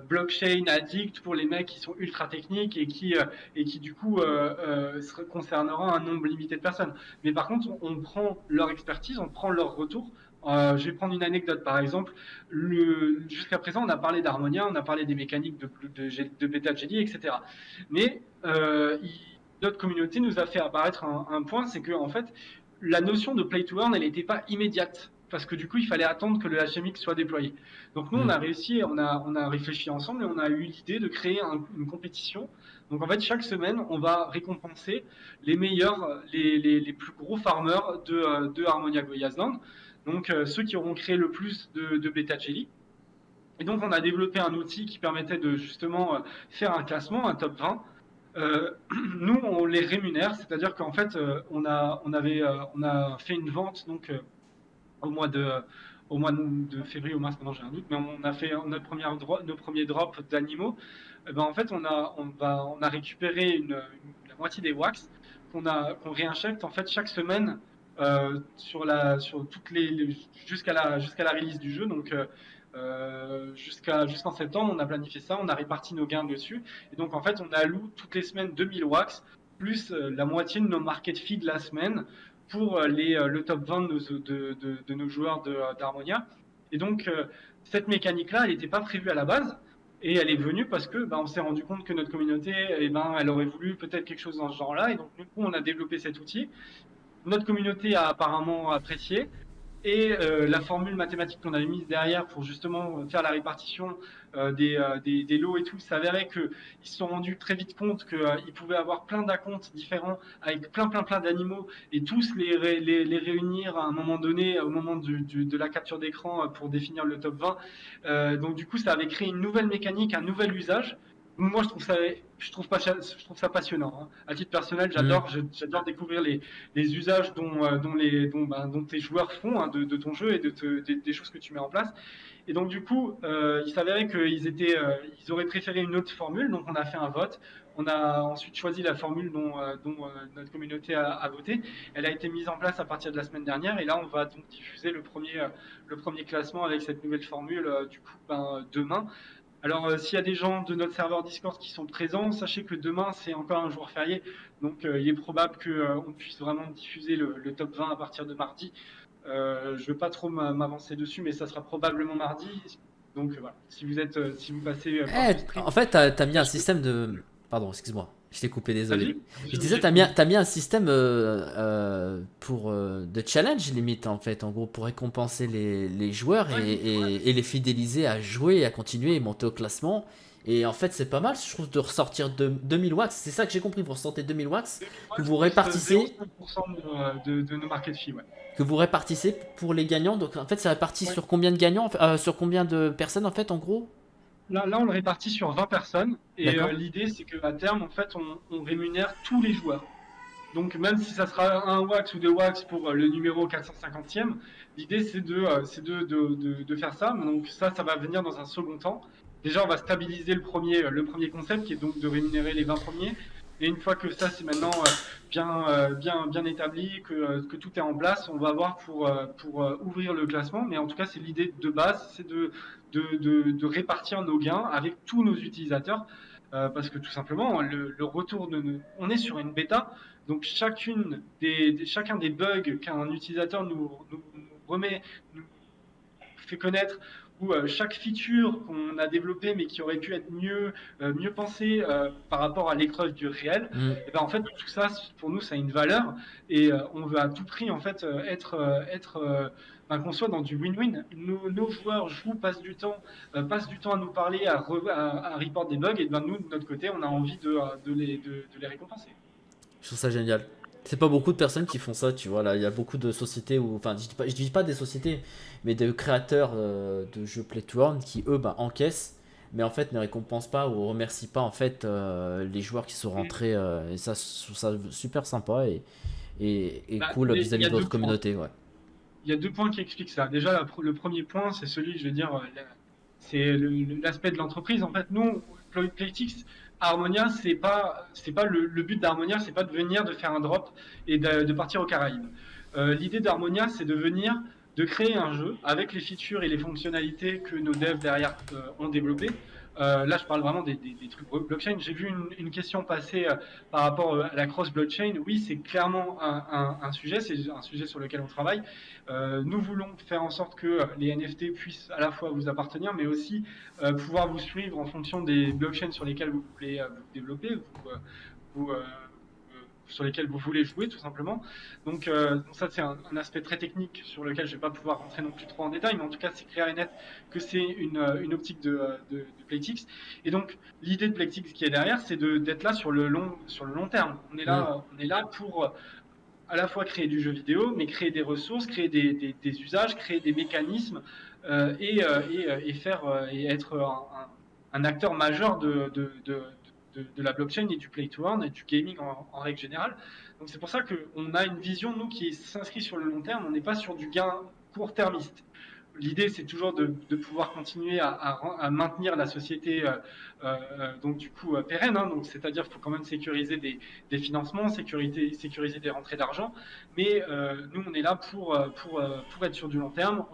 blockchain addict pour les mecs qui sont ultra techniques et qui du coup concernera un nombre limité de personnes. Mais par contre, on prend leur expertise, on prend leur retour. Je vais prendre une anecdote par exemple. Jusqu'à présent, on a parlé d'Harmonia, on a parlé des mécaniques de Beta Jelly, etc. Mais notre communauté nous a fait apparaître un point, c'est que en fait, la notion de play to earn, elle n'était pas immédiate. Parce que du coup, il fallait attendre que le HMX soit déployé. Donc nous, on a réussi, on a réfléchi ensemble et on a eu l'idée de créer une compétition. Donc en fait, chaque semaine, on va récompenser les meilleurs, les plus gros farmers de Harmonia Goya's Land. Donc ceux qui auront créé le plus de Beta Jelly. Et donc on a développé un outil qui permettait de justement faire un classement, un top 20. Nous, on les rémunère, c'est-à-dire qu'en fait, on a fait une vente donc au mois de février ou mars, maintenant j'ai un doute, mais on a fait nos premiers drops d'animaux. En fait, on a récupéré la moitié des wax qu'on réinjecte en fait chaque semaine sur toutes jusqu'à la release du jeu. Donc jusqu'en septembre, on a planifié ça, on a réparti nos gains dessus. Et donc en fait, on alloue toutes les semaines 2000 wax plus la moitié de nos market fees de la semaine pour le top 20 de nos joueurs d'Harmonia. Et donc cette mécanique-là, elle n'était pas prévue à la base. Et elle est venue parce que on s'est rendu compte que notre communauté, elle aurait voulu peut-être quelque chose dans ce genre-là. Et donc du coup, on a développé cet outil. Notre communauté a apparemment apprécié. Et la formule mathématique qu'on avait mise derrière pour justement faire la répartition des lots et tout, s'avérait qu'ils se sont rendus très vite compte qu'ils pouvaient avoir plein d'acomptes différents avec plein d'animaux et tous les réunir à un moment donné, au moment de la capture d'écran pour définir le top 20. Donc du coup, ça avait créé une nouvelle mécanique, un nouvel usage. Moi, je trouve ça passionnant, hein. À titre personnel, j'adore découvrir les usages dont tes joueurs font, hein, de ton jeu et des choses que tu mets en place. Et donc, du coup, il s'avérait ils auraient préféré une autre formule. Donc, on a fait un vote. On a ensuite choisi la formule dont notre communauté a voté. Elle a été mise en place à partir de la semaine dernière. Et là, on va donc diffuser le premier classement avec cette nouvelle formule, du coup, demain. Alors, s'il y a des gens de notre serveur Discord qui sont présents, sachez que demain, c'est encore un jour férié. Donc, il est probable qu'on puisse vraiment diffuser le top 20 à partir de mardi. Je ne veux pas trop m'avancer dessus, mais ça sera probablement mardi. Donc, voilà. Si vous passez par Eh, le stream, en fait, t'as mis un système de. Pardon, excuse-moi. Je t'ai coupé, désolé. vas-y. Je disais, t'as mis un système pour de challenge limite en fait, en gros, pour récompenser les joueurs et les fidéliser à jouer et à continuer et monter au classement. Et en fait, c'est pas mal, je trouve, de ressortir 2000 wax. C'est ça que j'ai compris, vous ressortez 2000 wax que vous répartissez, 0,5% de nos market fees, ouais. que vous répartissez pour les gagnants. Donc en fait, c'est réparti Ouais. sur combien de gagnants, sur combien de personnes en fait, en gros. Là, on le répartit sur 20 personnes. Et D'accord. l'idée, c'est qu'à terme, en fait, on rémunère tous les joueurs. Donc, même si ça sera un wax ou deux wax pour le numéro 450e, l'idée, c'est de faire ça. Donc, ça va venir dans un second temps. Déjà, on va stabiliser le premier concept, qui est donc de rémunérer les 20 premiers. Et une fois que ça, c'est maintenant bien établi, que tout est en place, on va voir pour ouvrir le classement. Mais en tout cas, c'est l'idée de base, c'est de répartir nos gains avec tous nos utilisateurs. Parce que tout simplement, le retour on est sur une bêta, donc chacun des bugs qu'un utilisateur nous remet, nous fait connaître, ou chaque feature qu'on a développée mais qui aurait pu être mieux pensée par rapport à l'épreuve du réel, et ben en fait tout ça pour nous ça a une valeur et on veut à tout prix en fait qu'on soit dans du win-win. Nos joueurs jouent, passent du temps à nous parler, à report des bugs, et ben nous de notre côté on a envie de les récompenser. Je trouve ça génial. C'est pas beaucoup de personnes qui font ça, tu vois. Là, il y a beaucoup de sociétés, enfin, je dis pas des sociétés, mais des créateurs de jeux Play to Earn qui, eux, encaissent, mais en fait ne récompensent pas ou remercient pas en fait les joueurs qui sont rentrés. Et ça, je trouve ça super sympa et cool vis-à-vis de votre communauté. Ouais. Il y a deux points qui expliquent ça. Déjà, le premier point, c'est celui, je veux dire, c'est l'aspect de l'entreprise. En fait, nous, Playtix, Harmonia, c'est pas le but d'Harmonia, c'est pas de venir, de faire un drop et de partir aux Caraïbes. L'idée d'Harmonia, c'est de créer un jeu avec les features et les fonctionnalités que nos devs derrière ont développées. Là, je parle vraiment des trucs blockchain. J'ai vu une question passer par rapport à la cross-blockchain. Oui, c'est clairement un sujet, c'est un sujet sur lequel on travaille. Nous voulons faire en sorte que les NFT puissent à la fois vous appartenir, mais aussi pouvoir vous suivre en fonction des blockchains sur lesquels vous voulez vous développer, sur lesquels vous voulez jouer tout simplement. Donc ça c'est un aspect très technique sur lequel je ne vais pas pouvoir rentrer non plus trop en détail, mais en tout cas c'est clair et net que c'est une optique de Playtix. Et donc l'idée de Playtix qui est derrière, c'est d'être là sur le long terme. On est là pour à la fois créer du jeu vidéo, mais créer des ressources, créer des usages, créer des mécanismes et être un acteur majeur de la blockchain et du play to earn et du gaming en règle générale. Donc c'est pour ça qu'on a une vision, nous, qui s'inscrit sur le long terme. On n'est pas sur du gain court-termiste. L'idée, c'est toujours de pouvoir continuer à maintenir la société donc du coup pérenne. Hein, donc c'est-à-dire qu'il faut quand même sécuriser des financements, sécuriser des rentrées d'argent. Mais nous, on est là pour être sur du long terme.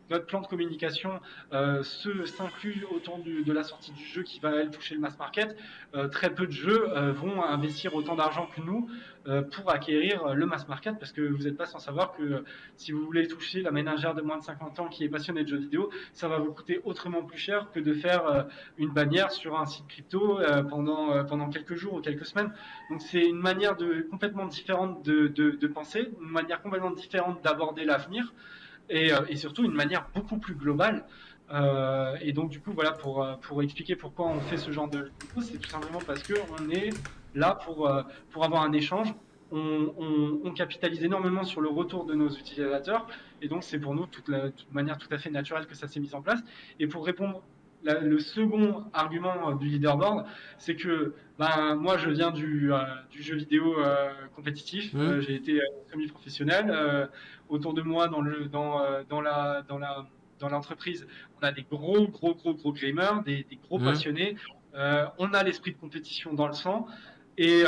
Notre plan de communication s'inclut autour de la sortie du jeu qui va toucher le mass market. Très peu de jeux vont investir autant d'argent que nous pour acquérir le mass market, parce que vous n'êtes pas sans savoir que si vous voulez toucher la ménagère de moins de 50 ans qui est passionnée de jeux vidéo, ça va vous coûter autrement plus cher que de faire une bannière sur un site crypto pendant quelques jours ou quelques semaines. Donc c'est une manière complètement différente de penser, une manière complètement différente d'aborder l'avenir. Et surtout une manière beaucoup plus globale. Et donc du coup voilà pour expliquer pourquoi on fait ce genre de choses, c'est tout simplement parce que on est là pour avoir un échange. On capitalise énormément sur le retour de nos utilisateurs, et donc c'est pour nous toute manière tout à fait naturelle que ça s'est mis en place. Et pour répondre le second argument du leaderboard, c'est que moi je viens du jeu vidéo compétitif. J'ai été semi-professionnel. Autour de moi, dans l'entreprise, on a des gros gamers, des gros passionnés. On a l'esprit de compétition dans le sang. Et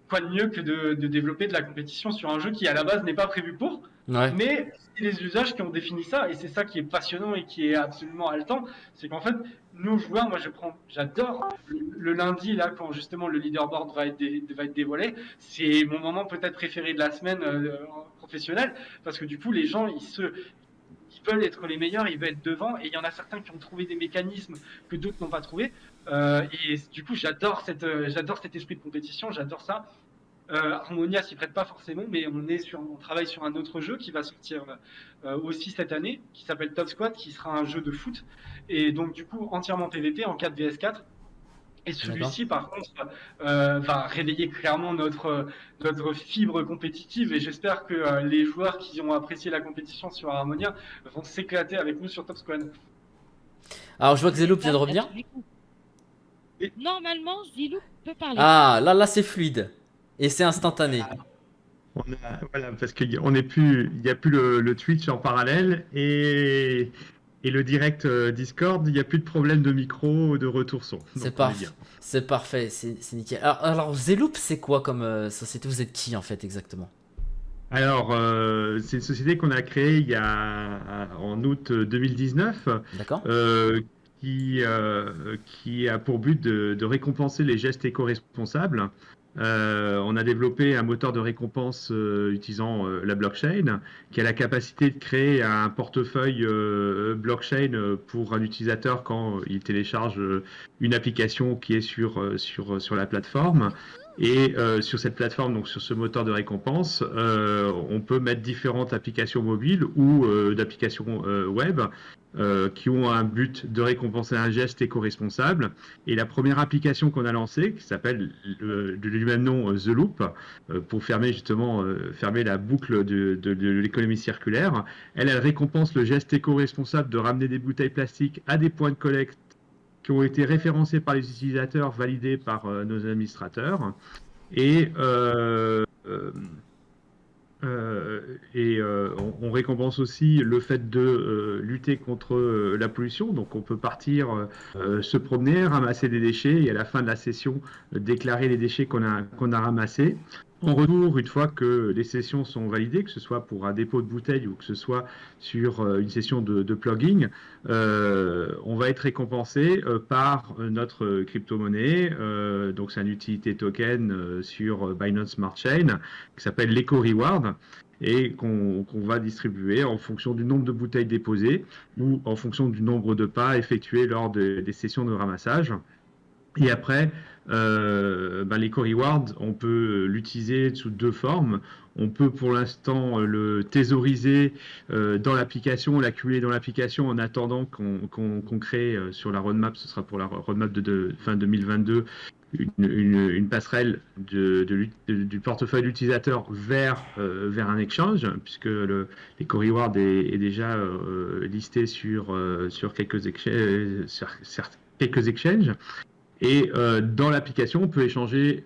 quoi de mieux que de développer de la compétition sur un jeu qui à la base n'est pas prévu pour. Ouais. Mais c'est les usages qui ont défini ça, et c'est ça qui est passionnant et qui est absolument haletant. C'est qu'en fait, nos joueurs, moi j'adore le lundi, là, quand justement le leaderboard va être dévoilé. C'est mon moment peut-être préféré de la semaine professionnelle, parce que du coup, les gens, ils veulent être les meilleurs, ils veulent être devant, et il y en a certains qui ont trouvé des mécanismes que d'autres n'ont pas trouvé. Et du coup, j'adore cet esprit de compétition, j'adore ça. Harmonia s'y prête pas forcément, mais on travaille sur un autre jeu qui va sortir aussi cette année, qui s'appelle Top Squad, qui sera un jeu de foot, et donc du coup entièrement PVP en 4 vs 4. Et celui-ci, par contre, va réveiller clairement notre fibre compétitive, et j'espère que les joueurs qui ont apprécié la compétition sur Harmonia vont s'éclater avec nous sur Top Squad. Alors je vois que Zeloup vient de revenir. Normalement, Zeloup peut parler. Ah, là c'est fluide. Et c'est instantané. Voilà, parce qu'il n'y a plus le Twitch en parallèle et le direct Discord, il n'y a plus de problème de micro, de retour son. C'est parfait, c'est nickel. Alors Zeloup, c'est quoi comme société? Vous êtes qui en fait exactement? Alors, c'est une société qu'on a créée en août 2019. D'accord. Qui a pour but de récompenser les gestes éco-responsables. On a développé un moteur de récompense utilisant la blockchain qui a la capacité de créer un portefeuille blockchain pour un utilisateur quand il télécharge une application qui est sur la plateforme. Et sur cette plateforme, donc sur ce moteur de récompense, on peut mettre différentes applications mobiles ou d'applications web qui ont un but de récompenser un geste éco-responsable. Et la première application qu'on a lancée, qui s'appelle du même nom The Loop, pour fermer la boucle de l'économie circulaire, elle récompense le geste éco-responsable de ramener des bouteilles plastiques à des points de collecte qui ont été référencés par les utilisateurs, validés par nos administrateurs. On récompense aussi le fait de lutter contre la pollution. Donc on peut partir se promener, ramasser des déchets et à la fin de la session déclarer les déchets qu'on a ramassés. En retour, une fois que les sessions sont validées, que ce soit pour un dépôt de bouteille ou que ce soit sur une session de plugging, on va être récompensé par notre crypto-monnaie. Donc c'est un utility token sur Binance Smart Chain qui s'appelle l'Eco Reward et qu'on va distribuer en fonction du nombre de bouteilles déposées ou en fonction du nombre de pas effectués lors des sessions de ramassage. Et après, l'Eco Reward, on peut l'utiliser sous deux formes. On peut pour l'instant le thésauriser dans l'application, l'accumuler dans l'application en attendant qu'on crée sur la roadmap, ce sera pour la roadmap de fin 2022, une passerelle du portefeuille d'utilisateur vers un exchange, puisque l'Eco Reward est déjà listé sur quelques exchanges. Et dans l'application, on peut échanger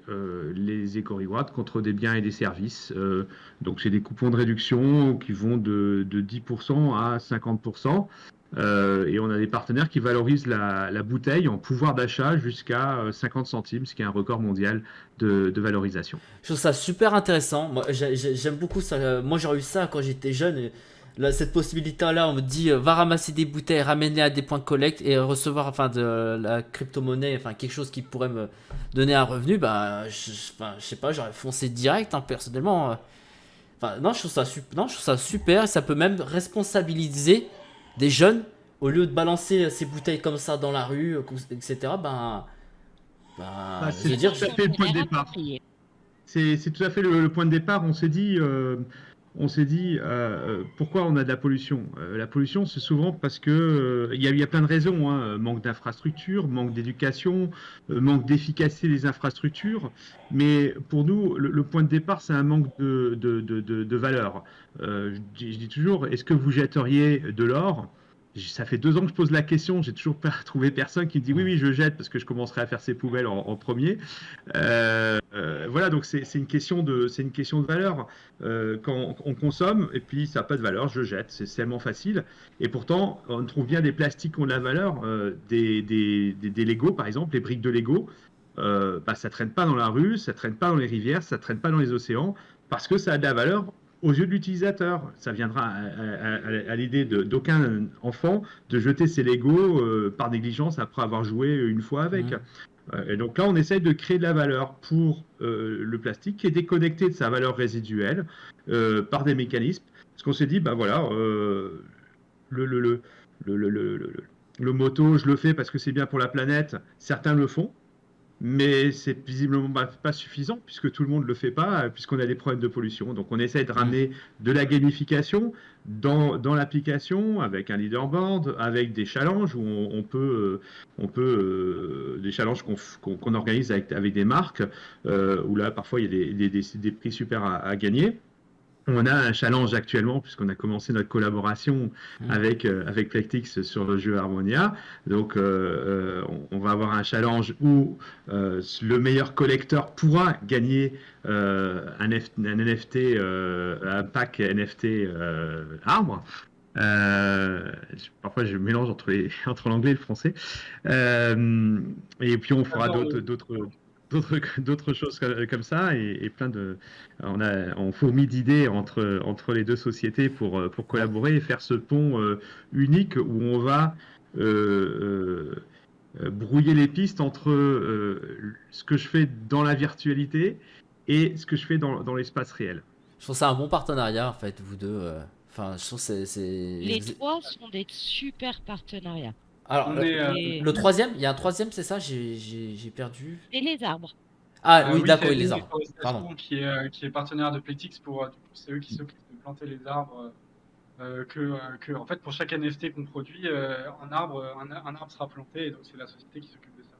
les Eco Rewards contre des biens et des services. Donc, c'est des coupons de réduction qui vont de 10% à 50%. Et on a des partenaires qui valorisent la bouteille en pouvoir d'achat jusqu'à 50 centimes, ce qui est un record mondial de valorisation. Je trouve ça super intéressant. Moi, j'aime beaucoup ça. Moi, j'aurais eu ça quand j'étais jeune. Et là, cette possibilité-là, on me dit va ramasser des bouteilles, ramener à des points de collecte et recevoir de la crypto-monnaie, quelque chose qui pourrait me donner un revenu. Je sais pas, j'aurais foncé direct, personnellement. Non, je trouve ça super. Et ça peut même responsabiliser des jeunes au lieu de balancer ces bouteilles comme ça dans la rue, etc. C'est tout à fait le point de départ. C'est tout à fait le point de départ. On s'est dit pourquoi on a de la pollution. La pollution, c'est souvent parce que il y a plein de raisons. Manque d'infrastructures, manque d'éducation, manque d'efficacité des infrastructures. Mais pour nous, le point de départ, c'est un manque de valeur. Je dis toujours, est-ce que vous jetteriez de l'or Ça fait 2 ans que je pose la question, j'ai toujours pas trouvé personne qui me dit oui, oui, je jette parce que je commencerai à faire ces poubelles en premier. Voilà, donc c'est une question de valeur. Quand on consomme et puis ça n'a pas de valeur, je jette, c'est tellement facile. Et pourtant, on trouve bien des plastiques qui ont de la valeur, des Lego par exemple, les briques de Lego. Ça traîne pas dans la rue, ça traîne pas dans les rivières, ça traîne pas dans les océans, parce que ça a de la valeur aux yeux de l'utilisateur. Ça viendra à l'idée d'aucun enfant de jeter ses Legos par négligence après avoir joué une fois avec. Et donc là, on essaye de créer de la valeur pour le plastique qui est déconnecté de sa valeur résiduelle par des mécanismes. Parce qu'on s'est dit, bah voilà, le moto, je le fais parce que c'est bien pour la planète. Certains le font. Mais c'est visiblement pas suffisant puisque tout le monde ne le fait pas, puisqu'on a des problèmes de pollution. Donc on essaie de ramener de la gamification dans l'application avec un leaderboard, avec des challenges où on peut des challenges qu'on organise avec des marques, où là parfois il y a des prix super à gagner. On a un challenge actuellement puisqu'on a commencé notre collaboration avec Plectix sur le jeu Harmonia. Donc on va avoir un challenge où le meilleur collecteur pourra gagner un NFT, un pack NFT arbre. Parfois je mélange entre l'anglais et le français. Et puis on fera d'autres choses comme ça et plein de on fourmille d'idées entre les deux sociétés pour collaborer et faire ce pont unique où on va brouiller les pistes entre ce que je fais dans la virtualité et ce que je fais dans l'espace réel. Je trouve ça un bon partenariat en fait, vous deux. Enfin, je trouve Les trois sont des super partenariats. Alors, le troisième, il y a un troisième, c'est ça? J'ai perdu. Et les arbres. Ah oui, Oui, d'accord, c'est les arbres. Pardon. qui est partenaire de Plectix c'est eux qui s'occupent de planter les arbres. En fait, pour chaque NFT qu'on produit, un arbre sera planté, et donc c'est la société qui s'occupe de ça.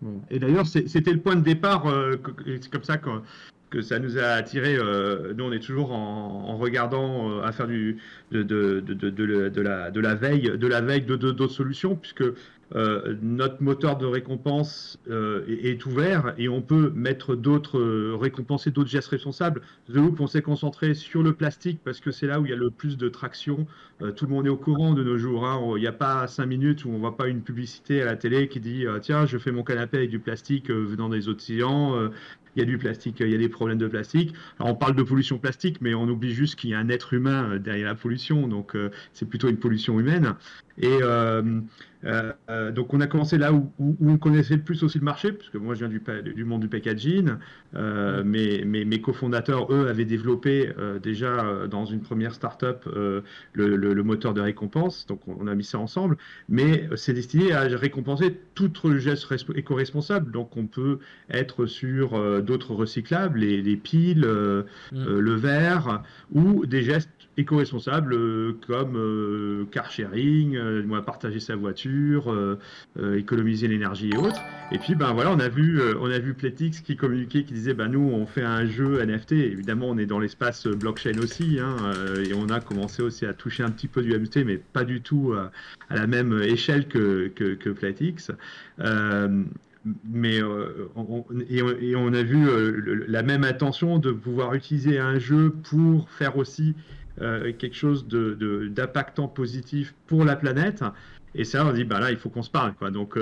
Bon. Et d'ailleurs, c'était le point de départ. C'est comme ça que ça nous a attiré. Nous, on est toujours en regardant à faire de la veille d'autres solutions, puisque notre moteur de récompense est ouvert et on peut mettre récompenser d'autres gestes responsables. The Loop, on s'est concentré sur le plastique parce que c'est là où il y a le plus de traction. Tout le monde est au courant de nos jours. Hein. Il n'y a pas 5 minutes où on ne voit pas une publicité à la télé qui dit tiens, je fais mon canapé avec du plastique venant des océans. Il y a du plastique, il y a des problèmes de plastique. Alors on parle de pollution plastique, mais on oublie juste qu'il y a un être humain derrière la pollution, donc c'est plutôt une pollution humaine. Et donc on a commencé là où on connaissait le plus aussi le marché, parce que moi je viens du monde du packaging, mais mes cofondateurs, eux, avaient développé déjà dans une première start-up le moteur de récompense, donc on a mis ça ensemble, mais c'est destiné à récompenser tout geste éco-responsable, donc on peut être sur d'autres recyclables, les piles, le verre, ou des gestes éco-responsables comme car sharing, partager sa voiture, économiser l'énergie et autres. Et puis ben voilà, on a vu Plectix qui communiquait, qui disait nous on fait un jeu NFT. Évidemment on est dans l'espace blockchain aussi, hein, et on a commencé aussi à toucher un petit peu du NFT, mais pas du tout à la même échelle que Plectix. Mais on a vu la même intention de pouvoir utiliser un jeu pour faire aussi quelque chose d'impactant positif pour la planète. Et ça, on dit, là, il faut qu'on se parle, quoi. Donc,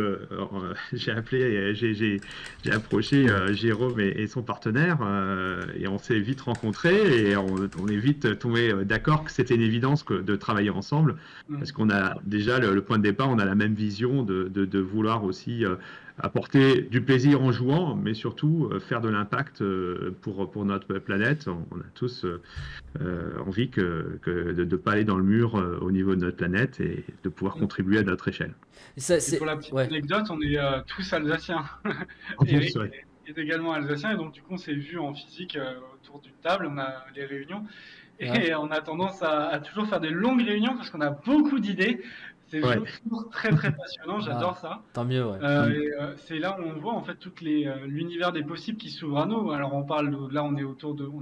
j'ai approché Jérôme et son partenaire, et on s'est vite rencontrés, et on est vite tombé d'accord que c'était une évidence de travailler ensemble, parce qu'on a déjà le point de départ, on a la même vision de vouloir aussi apporter du plaisir en jouant, mais surtout faire de l'impact pour notre planète. On a tous envie de ne pas aller dans le mur au niveau de notre planète et de pouvoir contribuer à notre échelle. Et pour la petite anecdote, on est tous alsaciens. Eric est également alsacien, et donc du coup on s'est vu en physique autour d'une table, on a les réunions. Et on a tendance à toujours faire des longues réunions parce qu'on a beaucoup d'idées. C'est toujours très très passionnant, j'adore ça. Tant mieux, ouais. C'est là où on voit en fait l'univers des possibles qui s'ouvre à nous. Alors là on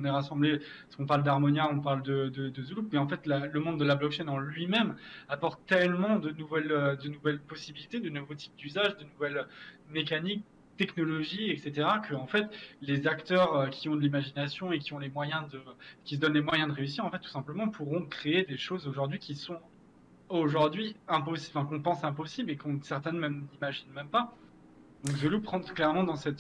est rassemblés, parce qu'on parle d'Harmonia, on parle de Zulup, mais en fait le monde de la blockchain en lui-même apporte tellement de nouvelles possibilités, de nouveaux types d'usages, de nouvelles mécaniques, technologies, etc., que en fait les acteurs qui ont de l'imagination et qui se donnent les moyens de réussir, en fait tout simplement pourront créer des choses aujourd'hui qui sont aujourd'hui impossible, enfin, qu'on pense impossible et qu'on certaines même n'imaginent même pas. Donc The Loop rentre clairement dans ce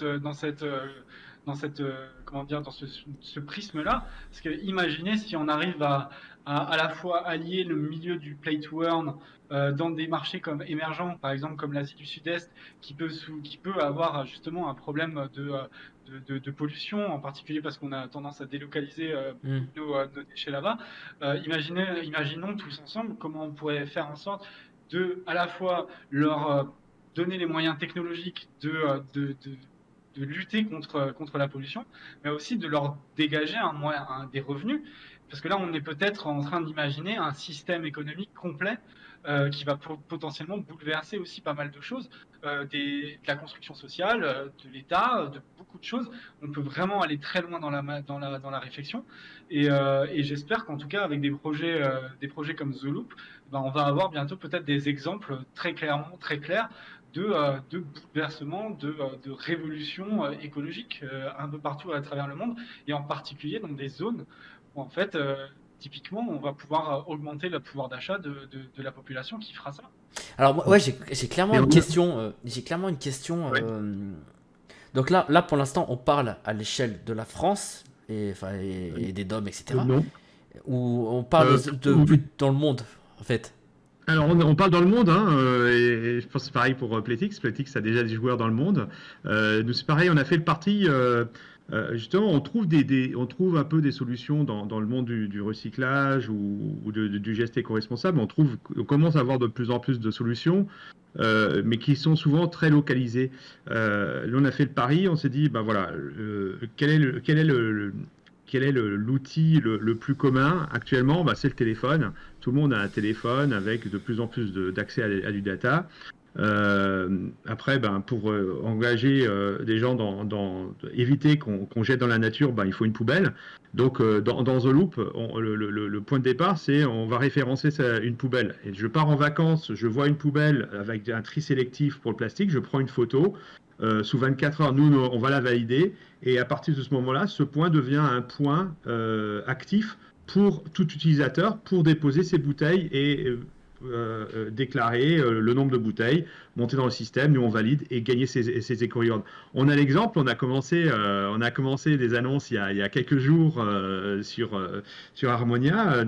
prisme-là, parce que imaginez si on arrive à la fois allier le milieu du play to earn dans des marchés comme émergents, par exemple comme l'Asie du Sud-Est, qui peut avoir justement un problème de pollution, en particulier parce qu'on a tendance à délocaliser nos déchets là-bas. Imaginons tous ensemble comment on pourrait faire en sorte de à la fois leur donner les moyens technologiques de lutter contre la pollution, mais aussi de leur dégager des revenus, parce que là on est peut-être en train d'imaginer un système économique complet qui va potentiellement bouleverser aussi pas mal de choses, de la construction sociale, de l'État, de beaucoup de choses. On peut vraiment aller très loin dans la réflexion, et j'espère qu'en tout cas avec des projets comme The Loop, on va avoir bientôt peut-être des exemples très clairs de bouleversement, de révolution écologique un peu partout à travers le monde, et en particulier dans des zones où en fait typiquement on va pouvoir augmenter le pouvoir d'achat de la population qui fera ça. Alors moi, ouais, j'ai clairement une question. Donc là pour l'instant on parle à l'échelle de la France et des DOM, etc. Ou on parle plus dans le monde en fait. Alors, on parle dans le monde, hein, et je pense que c'est pareil pour Playtix. Playtix a déjà des joueurs dans le monde. Nous, c'est pareil, on a fait le parti. Justement, on trouve un peu des solutions dans le monde du recyclage ou du geste éco-responsable. On commence à avoir de plus en plus de solutions, mais qui sont souvent très localisées. Là, on a fait le pari, on s'est dit, ben voilà, quel est l'outil le plus commun actuellement? C'est le téléphone. Tout le monde a un téléphone avec de plus en plus d'accès à du data. Après, pour engager des gens éviter qu'on jette dans la nature, il faut une poubelle. Donc, dans The Loop, le point de départ, c'est on va référencer une poubelle. Et je pars en vacances, je vois une poubelle avec un tri sélectif pour le plastique, je prends une photo. Sous 24 heures, nous, on va la valider. Et à partir de ce moment-là, ce point devient un point actif pour tout utilisateur pour déposer ses bouteilles et déclarer le nombre de bouteilles, monter dans le système, nous on valide et gagner ses éco-rewards. On a l'exemple, on a commencé des annonces il y a quelques jours sur Harmonia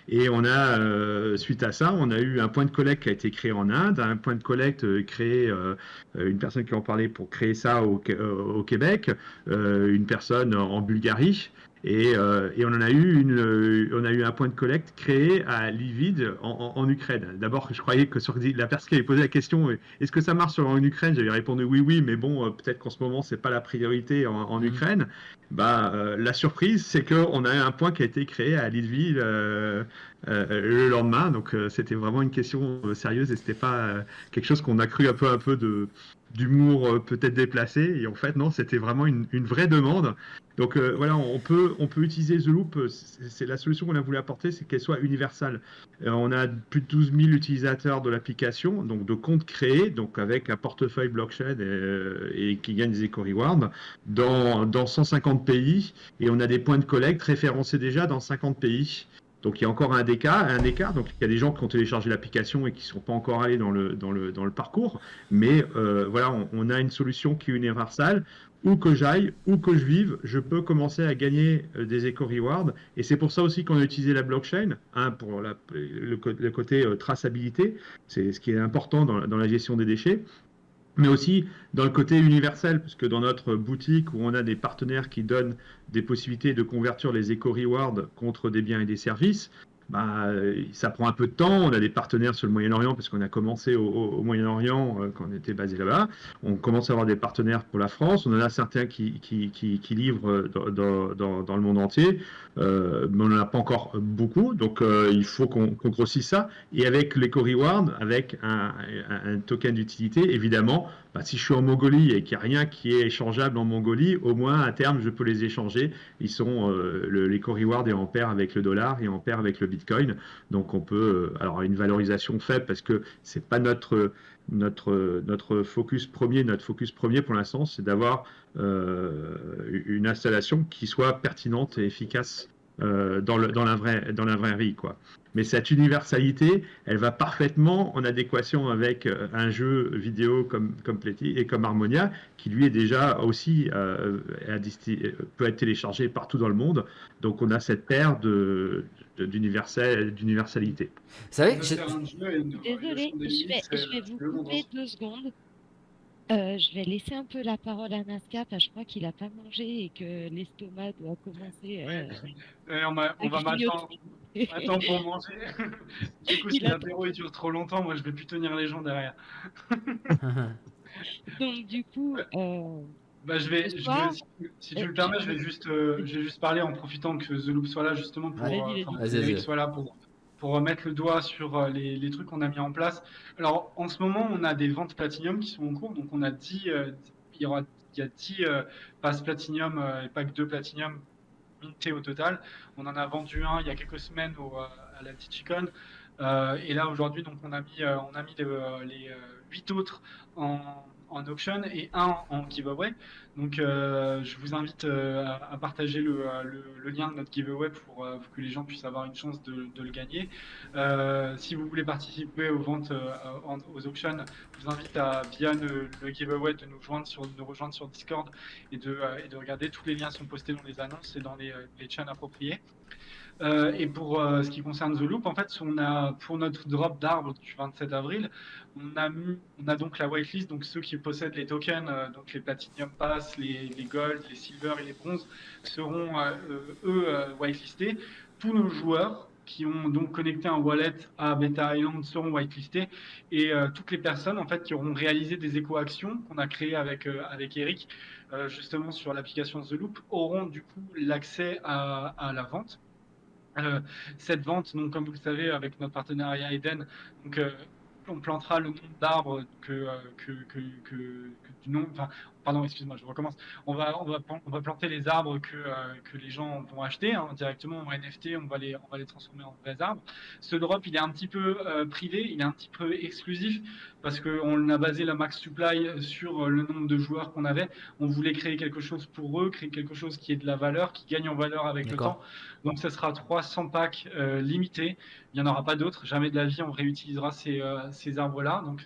et on a suite à ça, on a eu un point de collecte qui a été créé en Inde, un point de collecte créé, une personne qui en parlait pour créer ça au Québec, une personne en Bulgarie. Et on a eu un point de collecte créé à Lviv en Ukraine. D'abord, je croyais que la personne qui avait posé la question, est-ce que ça marche en Ukraine? J'avais répondu oui, mais bon, peut-être qu'en ce moment, c'est pas la priorité en Ukraine. La surprise, c'est qu'on a un point qui a été créé à Lviv le lendemain. Donc, c'était vraiment une question sérieuse et c'était pas quelque chose qu'on a cru un peu d'humour peut-être déplacé. Et en fait, non, c'était vraiment une vraie demande. Donc voilà, on peut utiliser The Loop, c'est la solution qu'on a voulu apporter, c'est qu'elle soit universelle. On a plus de 12 000 utilisateurs de l'application, donc de comptes créés, donc avec un portefeuille blockchain et qui gagnent des éco-rewards dans 150 pays, et on a des points de collecte référencés déjà dans 50 pays. Donc il y a encore un écart. Donc il y a des gens qui ont téléchargé l'application et qui ne sont pas encore allés dans le parcours. Mais voilà, on a une solution qui est universelle. Où que j'aille, où que je vive, je peux commencer à gagner des éco-rewards. Et c'est pour ça aussi qu'on a utilisé la blockchain, pour le côté traçabilité. C'est ce qui est important dans la gestion des déchets. Mais aussi dans le côté universel, puisque dans notre boutique où on a des partenaires qui donnent des possibilités de convertir les éco-rewards contre des biens et des services, ça prend un peu de temps. On a des partenaires sur le Moyen-Orient parce qu'on a commencé au Moyen-Orient quand on était basé là-bas. On commence à avoir des partenaires pour la France. On en a certains qui livrent dans le monde entier, mais on n'en a pas encore beaucoup. Donc il faut qu'on grossisse ça. Et avec l'Eco-Reward, avec un token d'utilité, évidemment, si je suis en Mongolie et qu'il n'y a rien qui est échangeable en Mongolie, au moins à terme, je peux les échanger. Ils sont l'Eco-Reward est en pair avec le dollar et en pair avec le Bitcoin. Donc on peut alors une valorisation faible parce que c'est pas notre focus premier. Notre focus premier pour l'instant, c'est d'avoir une installation qui soit pertinente et efficace dans la vraie vie, quoi. Mais cette universalité, elle va parfaitement en adéquation avec un jeu vidéo comme Playty et comme Harmonia, qui lui est déjà aussi peut être téléchargé partout dans le monde. Donc on a cette paire d'universalité. Vous savez, Désolée, je vais vous couper 2 secondes. Je vais laisser un peu la parole à Nazca, parce que je crois qu'il a pas mangé et que l'estomac doit commencer on va m'attendre pour manger. Du coup, si l'apéro il dure trop longtemps, moi je vais plus tenir les gens derrière. Donc du coup, si tu le permets, je vais juste parler en profitant que The Loop soit là justement pour Eric soit là pour mettre le doigt sur les trucs qu'on a mis en place. Alors, en ce moment, on a des ventes Platinum qui sont en cours. Donc, on a 10, il y a 10 passes Platinum et pack 2 Platinum mintés au total. On en a vendu un il y a quelques semaines à la Digicon. Et là, aujourd'hui, donc, on a mis les 8 autres en auction et un en giveaway. Donc je vous invite à partager le lien de notre giveaway pour que les gens puissent avoir une chance de le gagner. Si vous voulez participer aux ventes aux auctions, je vous invite via le giveaway de nous rejoindre sur Discord et de regarder. Tous les liens sont postés dans les annonces et dans les chaînes appropriées. Et pour ce qui concerne The Loop, en fait, pour notre drop d'arbres du 27 avril, on a donc la whitelist, donc ceux qui possèdent les tokens, donc les Platinum Pass, les Gold, les Silver et les Bronze, seront whitelistés. Tous nos joueurs qui ont donc connecté un wallet à Beta Island seront whitelistés, et toutes les personnes en fait qui auront réalisé des éco-actions qu'on a créées avec Eric, justement sur l'application The Loop, auront du coup l'accès à la vente. Cette vente, donc, comme vous le savez, avec notre partenariat Eden, donc, on plantera le nombre d'arbres du nombre. Enfin, pardon, excuse-moi, je recommence. On va planter les arbres que les gens vont acheter directement en NFT. On va les transformer en vrais arbres. Ce drop, il est un petit peu privé, il est un petit peu exclusif parce qu'on a basé la max supply sur le nombre de joueurs qu'on avait. On voulait créer quelque chose pour eux, créer quelque chose qui ait de la valeur, qui gagne en valeur avec le temps. Donc, ce sera 300 packs limités. Il n'y en aura pas d'autres. Jamais de la vie, on réutilisera ces arbres-là. Donc,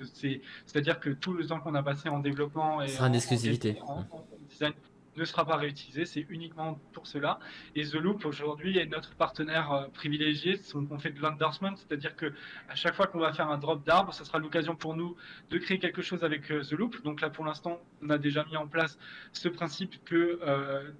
c'est-à-dire que tout le temps qu'on a passé en développement et en exclusivité, en design ne sera pas réutilisé. C'est uniquement pour cela. Et The Loop, aujourd'hui, est notre partenaire privilégié. On fait de l'endorsement, c'est-à-dire que à chaque fois qu'on va faire un drop d'arbre, ça sera l'occasion pour nous de créer quelque chose avec The Loop. Donc là, pour l'instant, on a déjà mis en place ce principe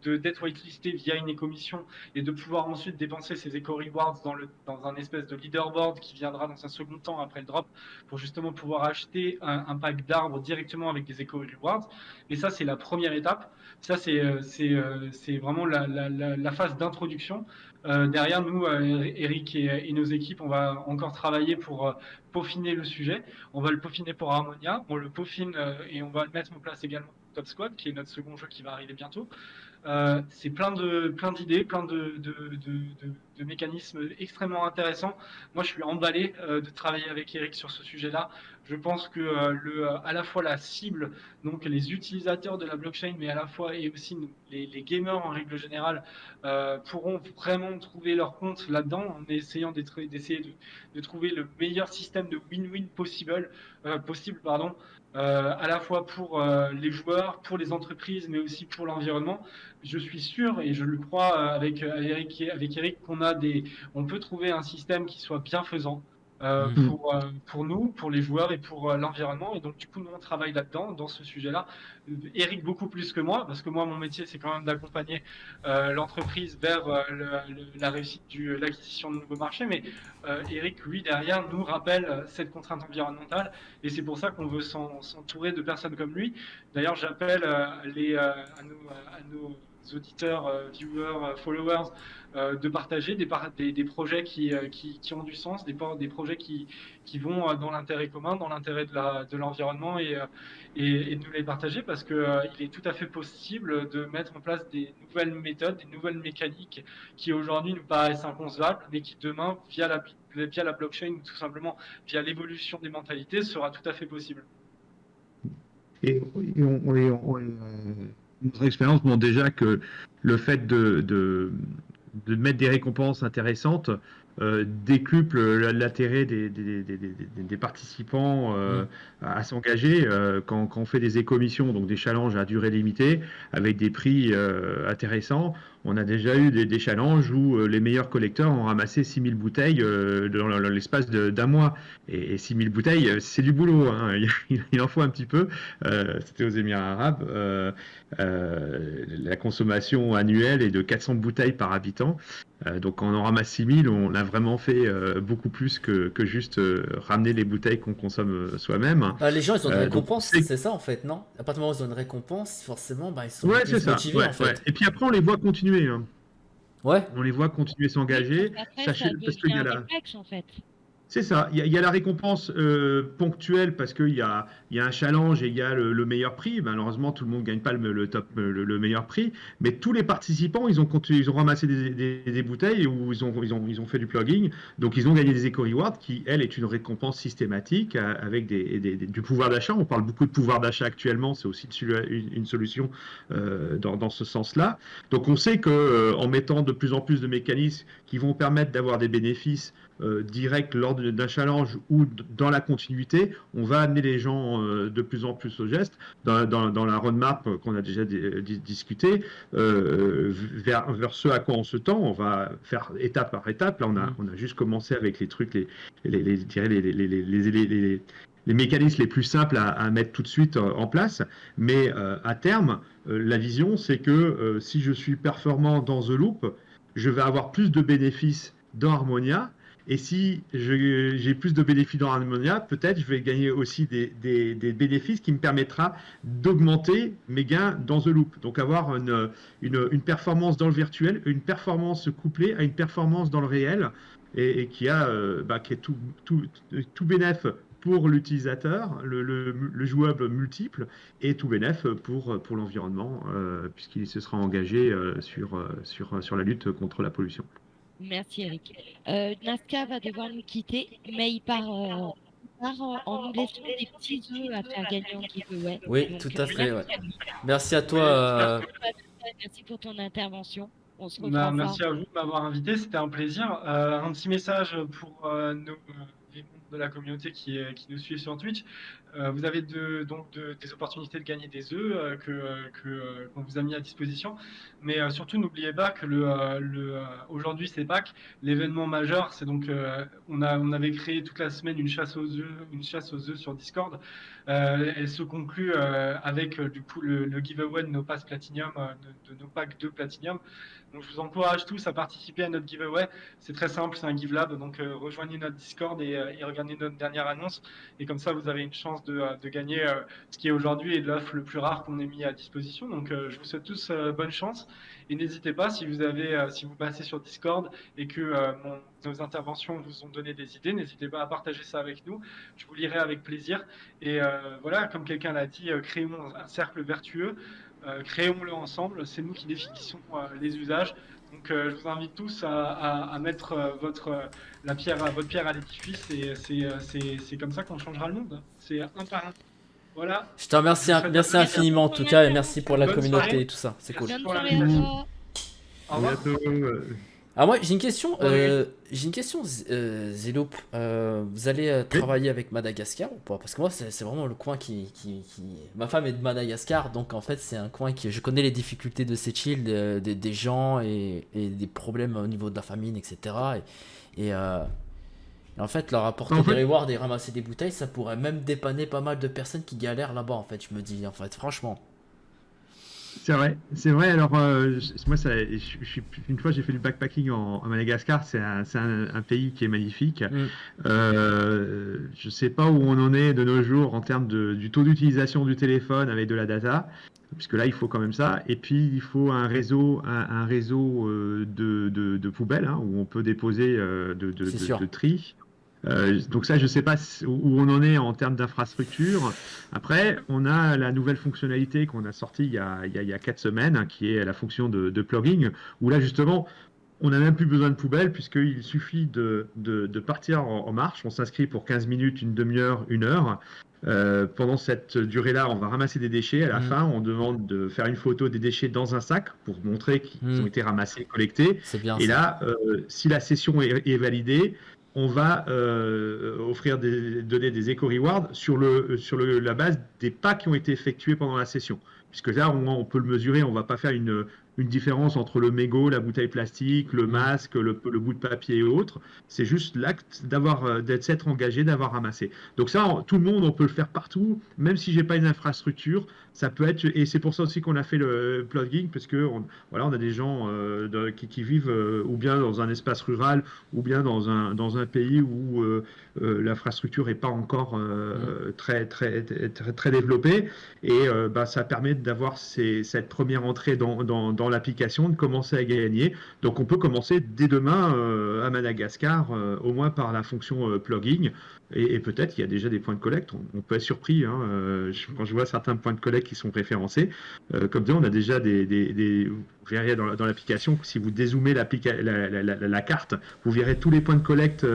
d'être whitelisté via une éco-mission et de pouvoir ensuite dépenser ces éco-rewards dans un espèce de leaderboard qui viendra dans un second temps après le drop pour justement pouvoir acheter un pack d'arbres directement avec des éco-rewards. Et ça, c'est la première étape. Ça, c'est vraiment la phase d'introduction. Derrière nous, Eric et nos équipes, on va encore travailler pour peaufiner le sujet. On va le peaufiner pour Harmonia. On le peaufine et on va le mettre en place également pour Top Squad, qui est notre second jeu qui va arriver bientôt. C'est plein d'idées, plein de mécanismes extrêmement intéressants. Moi, je suis emballé de travailler avec Eric sur ce sujet-là. Je pense que à la fois la cible, donc les utilisateurs de la blockchain, mais à la fois et aussi les gamers en règle générale, pourront vraiment trouver leur compte là-dedans en essayant d'essayer de trouver le meilleur système de win-win possible, à la fois pour les joueurs, pour les entreprises, mais aussi pour l'environnement. Je suis sûr, et je le crois avec Eric, qu'on peut trouver un système qui soit bienfaisant, Mhm. pour nous, pour les joueurs et pour l'environnement. Et donc, du coup, nous, on travaille là-dedans, dans ce sujet-là. Eric, beaucoup plus que moi, parce que moi, mon métier, c'est quand même d'accompagner l'entreprise vers la réussite de l'acquisition de nouveaux marchés. Mais Eric, lui, derrière, nous rappelle cette contrainte environnementale. Et c'est pour ça qu'on veut s'entourer de personnes comme lui. D'ailleurs, j'appelle à nos auditeurs, viewers, followers, de partager des projets qui ont du sens, des projets qui vont dans l'intérêt commun, dans l'intérêt de l'environnement et de nous les partager parce qu'il est tout à fait possible de mettre en place des nouvelles méthodes, des nouvelles mécaniques qui aujourd'hui nous paraissent inconcevables, mais qui demain, via la blockchain ou tout simplement via l'évolution des mentalités, sera tout à fait possible. Et notre expérience montre déjà que le fait de mettre des récompenses intéressantes décuple l'intérêt des participants à s'engager quand on fait des éco-missions, donc des challenges à durée limitée, avec des prix intéressants. On a déjà eu des challenges où les meilleurs collecteurs ont ramassé 6000 bouteilles dans l'espace d'un mois. Et 6000 bouteilles, c'est du boulot, hein. Il en faut un petit peu. C'était aux Émirats arabes. La consommation annuelle est de 400 bouteilles par habitant. Donc quand on en ramasse 6000, on a vraiment fait beaucoup plus que juste ramener les bouteilles qu'on consomme soi-même. Les gens, ils ont une Donc, récompense, c'est ça en fait, non? À partir du moment où ils ont une récompense, forcément, bah, ils sont ouais, c'est plus ça. motivés Ouais, en ouais. fait. Et puis après, on les voit continuer, hein. Ouais. On les voit continuer s'engager. Après, ça Parce qu'il y devient a un la... réflexe, en fait. C'est ça, il y a la récompense ponctuelle parce qu'il y a un challenge et il y a le meilleur prix. Malheureusement, tout le monde ne gagne pas le meilleur prix, mais tous les participants, ils ont ramassé des bouteilles ou ils ont fait du plugging, donc ils ont gagné des éco-rewards qui, elle, est une récompense systématique avec du pouvoir d'achat. On parle beaucoup de pouvoir d'achat actuellement, c'est aussi une solution dans ce sens-là. Donc on sait qu'en mettant de plus en plus de mécanismes qui vont permettre d'avoir des bénéfices direct lors d'un challenge ou dans la continuité, on va amener les gens de plus en plus au geste. Dans la roadmap qu'on a déjà discuté, vers ce à quoi on se tend, on va faire étape par étape. Là, on a juste commencé avec les trucs, les mécanismes les plus simples à mettre tout de suite en place. Mais à terme, la vision, c'est que si je suis performant dans The Loop, je vais avoir plus de bénéfices dans Harmonia. Et si j'ai plus de bénéfices dans Harmonia, peut-être je vais gagner aussi des bénéfices qui me permettra d'augmenter mes gains dans The Loop. Donc avoir une performance dans le virtuel, une performance couplée à une performance dans le réel et qui est tout bénéf pour l'utilisateur, le jouable multiple, et tout bénéf pour l'environnement, puisqu'il se sera engagé sur la lutte contre la pollution. Merci, Eric. Nazca va devoir nous quitter, mais il part en nous laissant des petits œufs à faire gagner en giveaway. Oui, Donc, tout à fait. Ouais. merci. Merci à toi. Merci pour ton intervention. On se revoit Merci à vous de m'avoir invité, c'était un plaisir. Un petit message pour les membres de la communauté qui nous suivent sur Twitch. Vous avez des opportunités de gagner des œufs qu'on vous a mis à disposition. Mais surtout, n'oubliez pas que aujourd'hui, c'est Pâques. L'événement majeur, c'est donc on avait créé toute la semaine une chasse aux œufs sur Discord. Elle se conclut avec du coup le giveaway de nos passes Platinum, de nos packs de Platinum. Donc je vous encourage tous à participer à notre giveaway. C'est très simple, c'est un GiveLab. Donc rejoignez notre Discord et regardez notre dernière annonce. Et comme ça, vous avez une chance de gagner ce qui est aujourd'hui l'œuf le plus rare qu'on ait mis à disposition. Donc je vous souhaite tous bonne chance. Et n'hésitez pas, si vous passez sur Discord et que nos interventions vous ont donné des idées, n'hésitez pas à partager ça avec nous. Je vous lirai avec plaisir. Et voilà, comme quelqu'un l'a dit, créons un cercle vertueux. Créons-le ensemble, c'est nous qui définissons les usages. Donc je vous invite tous à mettre votre pierre à l'édifice et c'est comme ça qu'on changera le monde. C'est un par un. Voilà. Je te remercie, merci infiniment en tout cas et merci pour la communauté et tout ça, c'est cool. Bonne soirée à toi. Au revoir. Alors moi j'ai une question, Zeloop, vous allez travailler avec Madagascar ou pas? Parce que moi c'est vraiment le coin qui... Ma femme est de Madagascar, donc en fait c'est un coin qui... Je connais les difficultés de cette île, des gens et des problèmes au niveau de la famine, etc. Et en fait, leur apporter En des fait, rewards et ramasser des bouteilles, ça pourrait même dépanner pas mal de personnes qui galèrent là-bas, en fait, je me dis, en fait, franchement. c'est vrai, c'est vrai. Alors, moi, une fois, j'ai fait du backpacking en Madagascar. C'est un pays qui est magnifique. Hmm, Je sais pas où on en est de nos jours en termes du taux d'utilisation du téléphone avec de la data, puisque là, il faut quand même ça. Et puis, il faut un réseau de poubelles hein, où on peut déposer c'est sûr. de tri. Donc ça, je ne sais pas où on en est en termes d'infrastructure. Après, on a la nouvelle fonctionnalité qu'on a sortie il y a 4 semaines, hein, qui est la fonction de plugging, où là, justement, on n'a même plus besoin de poubelle, puisqu'il suffit de partir en marche. On s'inscrit pour 15 minutes, une demi-heure, 1 heure. Pendant cette durée-là, on va ramasser des déchets. À la Hmm, fin, on demande de faire une photo des déchets dans un sac pour montrer qu'ils hmm, ont été ramassés, collectés. c'est bien Et ça. là, si la session est validée, on va donner des éco-rewards sur la base des pas qui ont été effectués pendant la session. Puisque là, on peut le mesurer, on ne va pas faire une différence entre le mégot, la bouteille plastique, le Hmm, masque, le bout de papier et autres. C'est juste l'acte d'être s'être engagé, d'avoir ramassé. Donc ça, tout le monde, on peut le faire partout, même si j'ai pas une infrastructure. Ça peut être, et c'est pour ça aussi qu'on a fait le plugging, parce que voilà, on a des gens qui vivent ou bien dans un espace rural, ou bien dans un pays où l'infrastructure n'est pas encore hmm. très développée. Et bah, ça permet d'avoir cette première entrée dans l'application, de commencer à gagner. Donc on peut commencer dès demain à Madagascar, au moins par la fonction plugging. Et peut-être qu'il y a déjà des points de collecte. On peut être surpris hein, quand je vois certains points de collecte qui sont référencés. Comme dit, on a déjà vous verrez dans l'application, si vous dézoomez la carte, vous verrez tous les points de collecte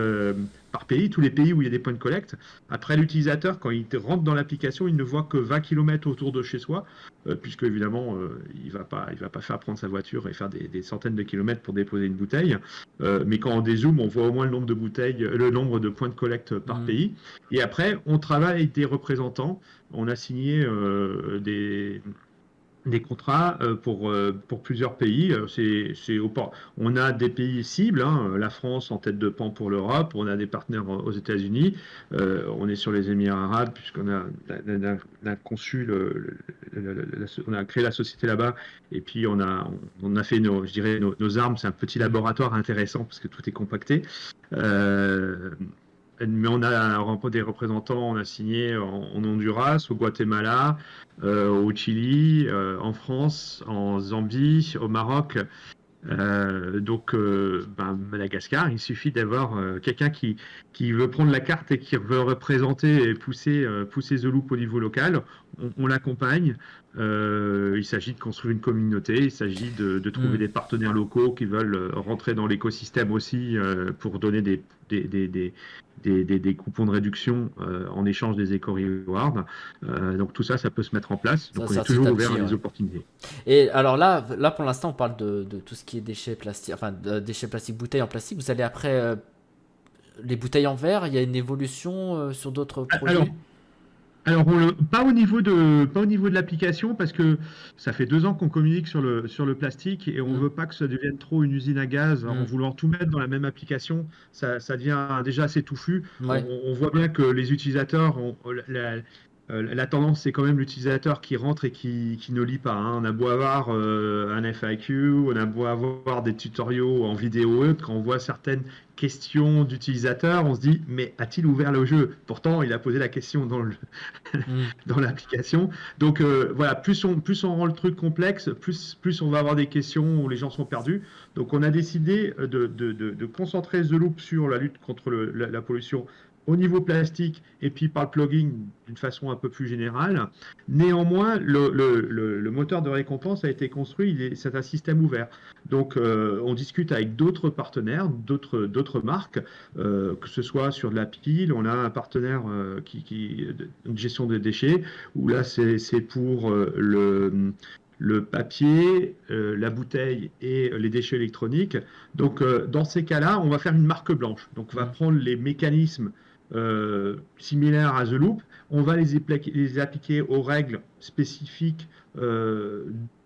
par pays, tous les pays où il y a des points de collecte. Après, l'utilisateur, quand il rentre dans l'application, il ne voit que 20 km autour de chez soi, puisque évidemment, il va pas faire prendre sa voiture et faire des centaines de kilomètres pour déposer une bouteille. Mais quand on dézoome, on voit au moins le nombre de bouteilles, le nombre de points de collecte par Hmm. pays. Et après, on travaille avec des représentants. On a signé des contrats pour plusieurs pays. On a des pays cibles, hein, la France en tête de pan pour l'Europe, on a des partenaires aux États-Unis, on est sur les Émirats arabes puisqu'on a un consul, on a créé la société là-bas et puis on a fait je dirais nos armes. C'est un petit laboratoire intéressant parce que tout est compacté. Mais on a des représentants, on a signé en Honduras, au Guatemala, au Chili, en France, en Zambie, au Maroc. Madagascar, il suffit d'avoir quelqu'un qui veut prendre la carte et qui veut représenter et pousser The Loop au niveau local. On l'accompagne. Il s'agit de construire une communauté, il s'agit de trouver Hmm. des partenaires locaux qui veulent rentrer dans l'écosystème aussi pour donner des coupons de réduction en échange des éco-rewards. Donc tout ça, ça peut se mettre en place. Ça, Donc on c'est est petit toujours à ouvert à petit, des ouais. opportunités. Et alors là pour l'instant, on parle de tout ce qui est déchets plastiques, enfin déchets plastiques, bouteilles en plastique. Vous allez après les bouteilles en verre. Il y a une évolution sur d'autres Alors, projets. pas au niveau de l'application, parce que ça fait 2 ans qu'on communique sur le plastique et on Hmm, veut pas que ça devienne trop une usine à gaz. En hmm. voulant tout mettre dans la même application, ça devient déjà assez touffu. Ouais. On voit bien que les utilisateurs la tendance, c'est quand même l'utilisateur qui rentre et qui ne lit pas, hein. On a beau avoir un FAQ, on a beau avoir des tutoriaux en vidéo, quand on voit certaines questions d'utilisateurs, on se dit, mais a-t-il ouvert le jeu? Pourtant, il a posé la question Hmm. dans l'application. Donc voilà, plus on rend le truc complexe, plus on va avoir des questions où les gens sont perdus. Donc on a décidé de concentrer The Loop sur la lutte contre la pollution au niveau plastique et puis par le plugging d'une façon un peu plus générale. Néanmoins, le moteur de récompense a été construit, c'est un système ouvert. Donc on discute avec d'autres partenaires, d'autres marques, que ce soit sur de la pile. On a un partenaire une gestion des déchets, où là c'est pour le papier, la bouteille et les déchets électroniques. Donc, dans ces cas-là, on va faire une marque blanche. Donc, on va Hmm. prendre les mécanismes similaires à The Loop, on va les appliquer aux règles spécifiques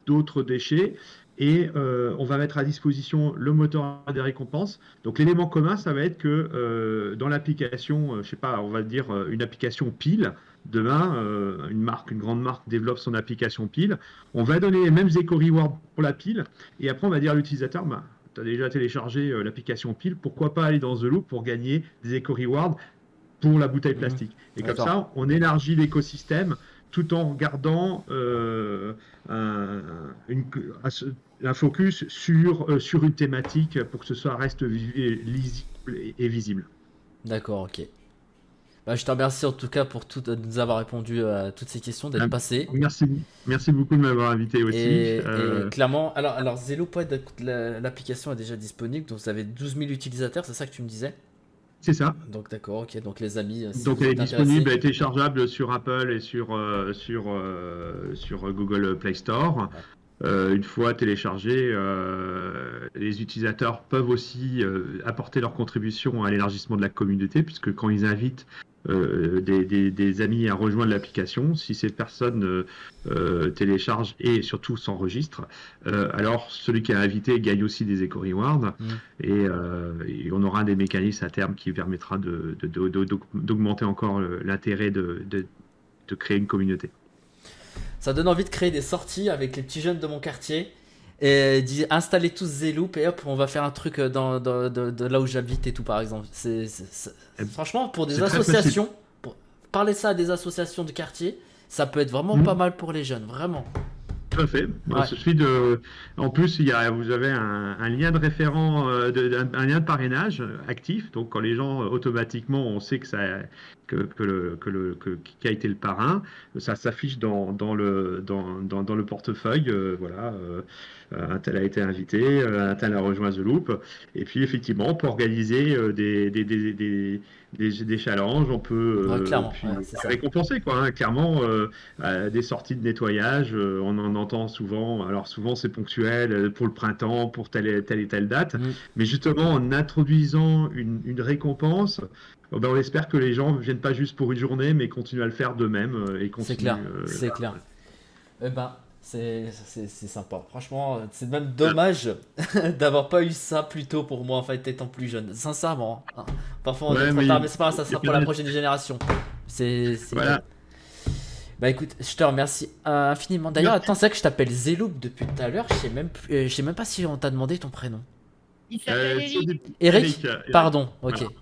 d'autres déchets. et on va mettre à disposition le moteur des récompenses. Donc l'élément commun, ça va être que dans l'application, je sais pas, on va dire une application pile. Demain, une grande marque développe son application pile. On va donner les mêmes éco-rewards pour la pile, et après on va dire à l'utilisateur, bah, tu as déjà téléchargé l'application pile, pourquoi pas aller dans The Loop pour gagner des éco-rewards pour la bouteille plastique. Et comme ça, on élargit l'écosystème tout en gardant un focus sur une thématique pour que ce reste lisible et visible. D'accord, ok. Bah, je te remercie en tout cas pour de nous avoir répondu à toutes ces questions, d'être passé. Merci beaucoup de m'avoir invité aussi. Et clairement, alors Zeloop, l'application est déjà disponible, donc vous avez 12 000 utilisateurs, c'est ça que tu me disais? C'est ça. Donc d'accord, ok, donc les amis. Si donc vous elle est êtes disponible, elle est intéressés, téléchargeable sur Apple et sur Google Play Store. Une fois téléchargée, les utilisateurs peuvent aussi apporter leur contribution à l'élargissement de la communauté, puisque quand ils invitent des amis à rejoindre l'application, si ces personnes téléchargent et surtout s'enregistrent, alors celui qui a invité gagne aussi des éco-rewards, et on aura des mécanismes à terme qui permettra d'augmenter encore l'intérêt de créer une communauté. Ça donne envie de créer des sorties avec les petits jeunes de mon quartier et d'y installer tous Zeloop et hop, on va faire un truc de là où j'habite et tout, par exemple. Franchement, pour des associations, pour parler ça à des associations de quartier, ça peut être vraiment pas mal pour les jeunes, vraiment. Tout à fait. En plus, vous avez un lien de référent, un lien de parrainage actif. Donc, quand les gens automatiquement, on sait qui a été le parrain, ça s'affiche dans le portefeuille. Un tel a été invité, un tel a rejoint The Loop. Et puis, effectivement, on peut organiser des challenges, on peut récompenser, quoi. Clairement, des sorties de nettoyage, on en entend souvent. Alors souvent c'est ponctuel pour le printemps, pour telle et telle date, mais justement en introduisant une récompense, on espère que les gens ne viennent pas juste pour une journée, mais continuent à le faire d'eux-mêmes et continuent. C'est clair. Eh ben, c'est sympa. Franchement, c'est même dommage d'avoir pas eu ça plus tôt pour moi, en fait, étant plus jeune. Sincèrement. Hein. Parfois, on est trop tard, mais c'est pas grave, ça sera pour la prochaine génération. Voilà. Bah écoute, je te remercie infiniment. D'ailleurs, attends, c'est vrai que je t'appelle Zeloop depuis tout à l'heure. Je sais même pas si on t'a demandé ton prénom. Il s'appelle Eric. Pardon, ok. Voilà.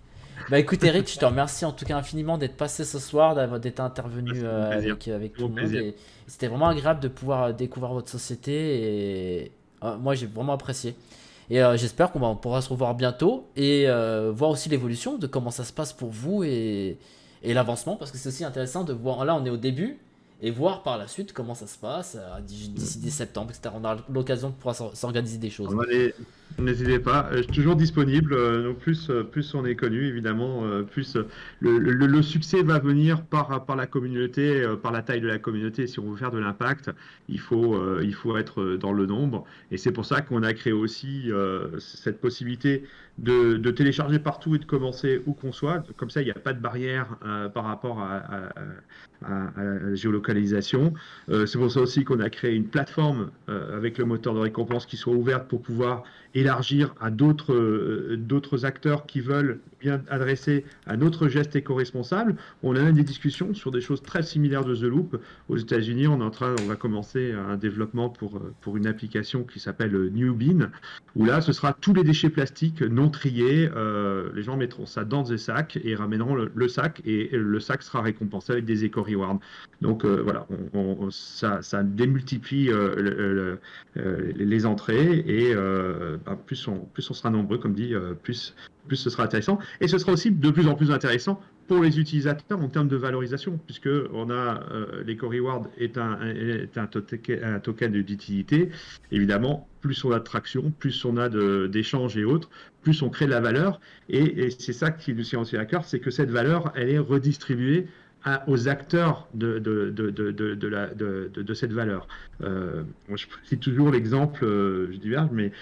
Bah écoute Eric, je te remercie en tout cas infiniment d'être passé ce soir, d'être intervenu avec tout le monde. Et c'était vraiment agréable de pouvoir découvrir votre société et moi j'ai vraiment apprécié. Et j'espère qu'on pourra se revoir bientôt et voir aussi l'évolution de comment ça se passe pour vous et l'avancement, parce que c'est aussi intéressant de voir, là on est au début, et voir par la suite comment ça se passe d'ici septembre, etc. On aura l'occasion de pouvoir s'organiser des choses. N'hésitez pas, je suis toujours disponible. Donc plus on est connu, évidemment, plus le succès va venir par la communauté, par la taille de la communauté. Si on veut faire de l'impact, il faut être dans le nombre. Et c'est pour ça qu'on a créé aussi cette possibilité de télécharger partout et de commencer où qu'on soit. Comme ça, il n'y a pas de barrière par rapport à la géolocalisation. C'est pour ça aussi qu'on a créé une plateforme avec le moteur de récompense qui soit ouverte pour pouvoir élargir à d'autres acteurs qui veulent bien adresser un autre geste éco-responsable. On a même des discussions sur des choses très similaires de The Loop. Aux États-Unis, on va commencer un développement pour une application qui s'appelle New Bin, où là, ce sera tous les déchets plastiques non triés. Les gens mettront ça dans des sacs et ramèneront le sac, et le sac sera récompensé avec des éco-rewards. Donc voilà, ça démultiplie les entrées, et plus on sera nombreux, comme dit, plus ce sera intéressant. Et ce sera aussi de plus en plus intéressant pour les utilisateurs en termes de valorisation, puisque l'éco-reward est un token d'utilité. Évidemment, plus on a de traction, plus on a d'échanges et autres, plus on crée de la valeur. Et c'est ça qui nous tient aussi à cœur, c'est que cette valeur, elle est redistribuée aux acteurs de cette valeur. Moi, je cite toujours l'exemple, je diverge, mais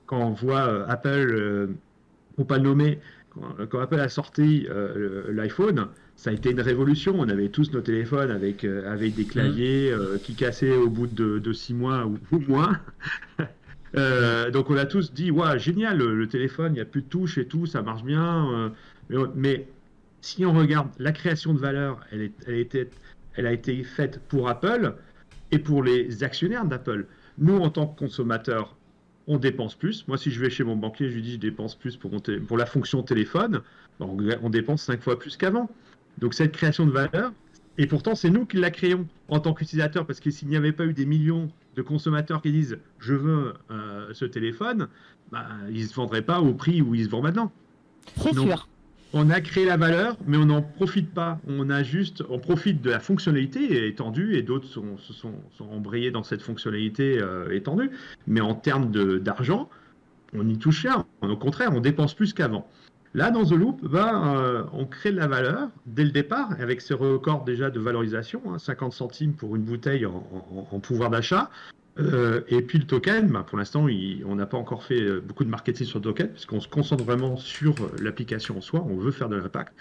quand on voit Apple, pour pas le nommer, quand Apple a sorti l'iPhone, ça a été une révolution. On avait tous nos téléphones avec des claviers qui cassaient au bout de 6 mois ou moins. Donc on a tous dit, ouais, génial, le téléphone, il n'y a plus de touches et tout, ça marche bien. Mais si on regarde la création de valeur, elle a été faite pour Apple et pour les actionnaires d'Apple. Nous, en tant que consommateurs, on dépense plus. Moi, si je vais chez mon banquier, je lui dis je dépense plus pour la fonction téléphone, on dépense 5 fois plus qu'avant. Donc cette création de valeur, et pourtant c'est nous qui la créons en tant qu'utilisateurs, parce que s'il n'y avait pas eu des millions de consommateurs qui disent je veux ce téléphone, ils ne se vendraient pas au prix où ils se vendent maintenant. C'est Donc, sûr. on a créé la valeur, mais on n'en profite pas. On profite de la fonctionnalité étendue, et d'autres sont embrayés dans cette fonctionnalité étendue. Mais en termes d'argent, on n'y touche rien. Au contraire, on dépense plus qu'avant. Là, dans The Loop, on crée de la valeur dès le départ, avec ce record déjà de valorisation, 50 centimes pour une bouteille en pouvoir d'achat. Et puis le token, pour l'instant, on n'a pas encore fait beaucoup de marketing sur le token, puisqu'on se concentre vraiment sur l'application en soi, on veut faire de l'impact.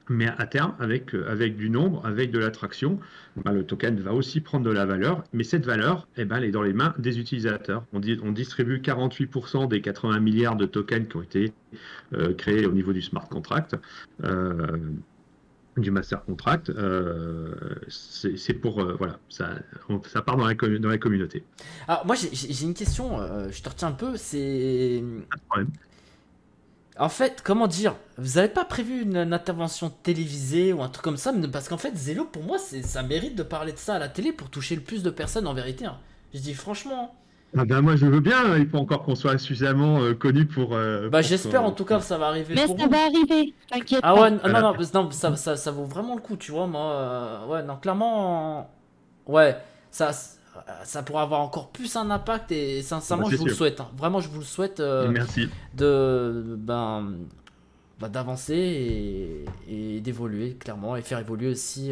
Mais à terme, avec du nombre, avec de l'attraction, le token va aussi prendre de la valeur, mais cette valeur, elle est dans les mains des utilisateurs. On distribue 48% des 80 milliards de tokens qui ont été créés au niveau du smart contract. Du master contract, c'est pour voilà, ça part dans la communauté. Alors moi j'ai une question, je te retiens un peu, c'est Pas de problème. en fait, comment dire, vous avez pas prévu une intervention télévisée ou un truc comme ça, parce qu'en fait Zelo pour moi ça mérite de parler de ça à la télé pour toucher le plus de personnes en vérité, hein. Je dis franchement. Moi je veux bien, il faut encore qu'on soit suffisamment connu pour J'espère en tout cas que ça va arriver Mais pour ça vous. va arriver, t'inquiète Ah pas. ouais, non, ça vaut vraiment le coup, tu vois, moi, ouais, non, clairement, ouais, ça pourra avoir encore plus un impact et sincèrement, C'est je vous le sûr. souhaite, hein. Vraiment, je vous le souhaite Merci. d'avancer et d'évoluer, clairement, et faire évoluer aussi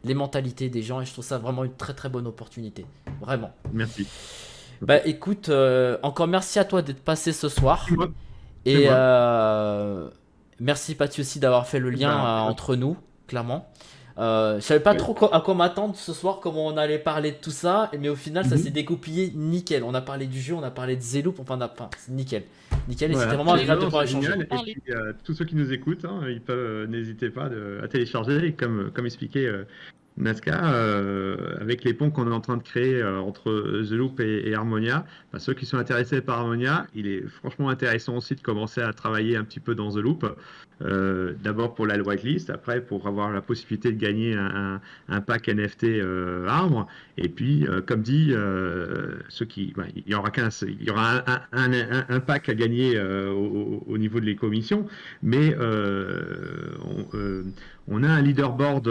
les mentalités des gens, et je trouve ça vraiment une très très bonne opportunité, vraiment. Merci. Écoute, encore merci à toi d'être passé ce soir. C'est moi. Et moi. merci Pathy aussi d'avoir fait le lien entre nous, clairement. Je savais pas Ouais. trop à quoi m'attendre ce soir, comment on allait parler de tout ça, mais au final ça s'est découpillé nickel. On a parlé du jeu, on a parlé de Zeloop, enfin c'est nickel. Nickel, et Voilà. c'était vraiment agréable de Non, pouvoir c'est échanger. génial. Et puis, tous ceux qui nous écoutent, ils peuvent n'hésitez pas à télécharger, comme expliqué Nazca, avec les ponts qu'on est en train de créer entre The Loop et Harmonia. Ceux qui sont intéressés par Harmonia, il est franchement intéressant aussi de commencer à travailler un petit peu dans The Loop. D'abord pour la whitelist, après pour avoir la possibilité de gagner un pack NFT arbre. Et puis, comme dit, il y aura un pack à gagner au niveau de les commissions, mais on a un leaderboard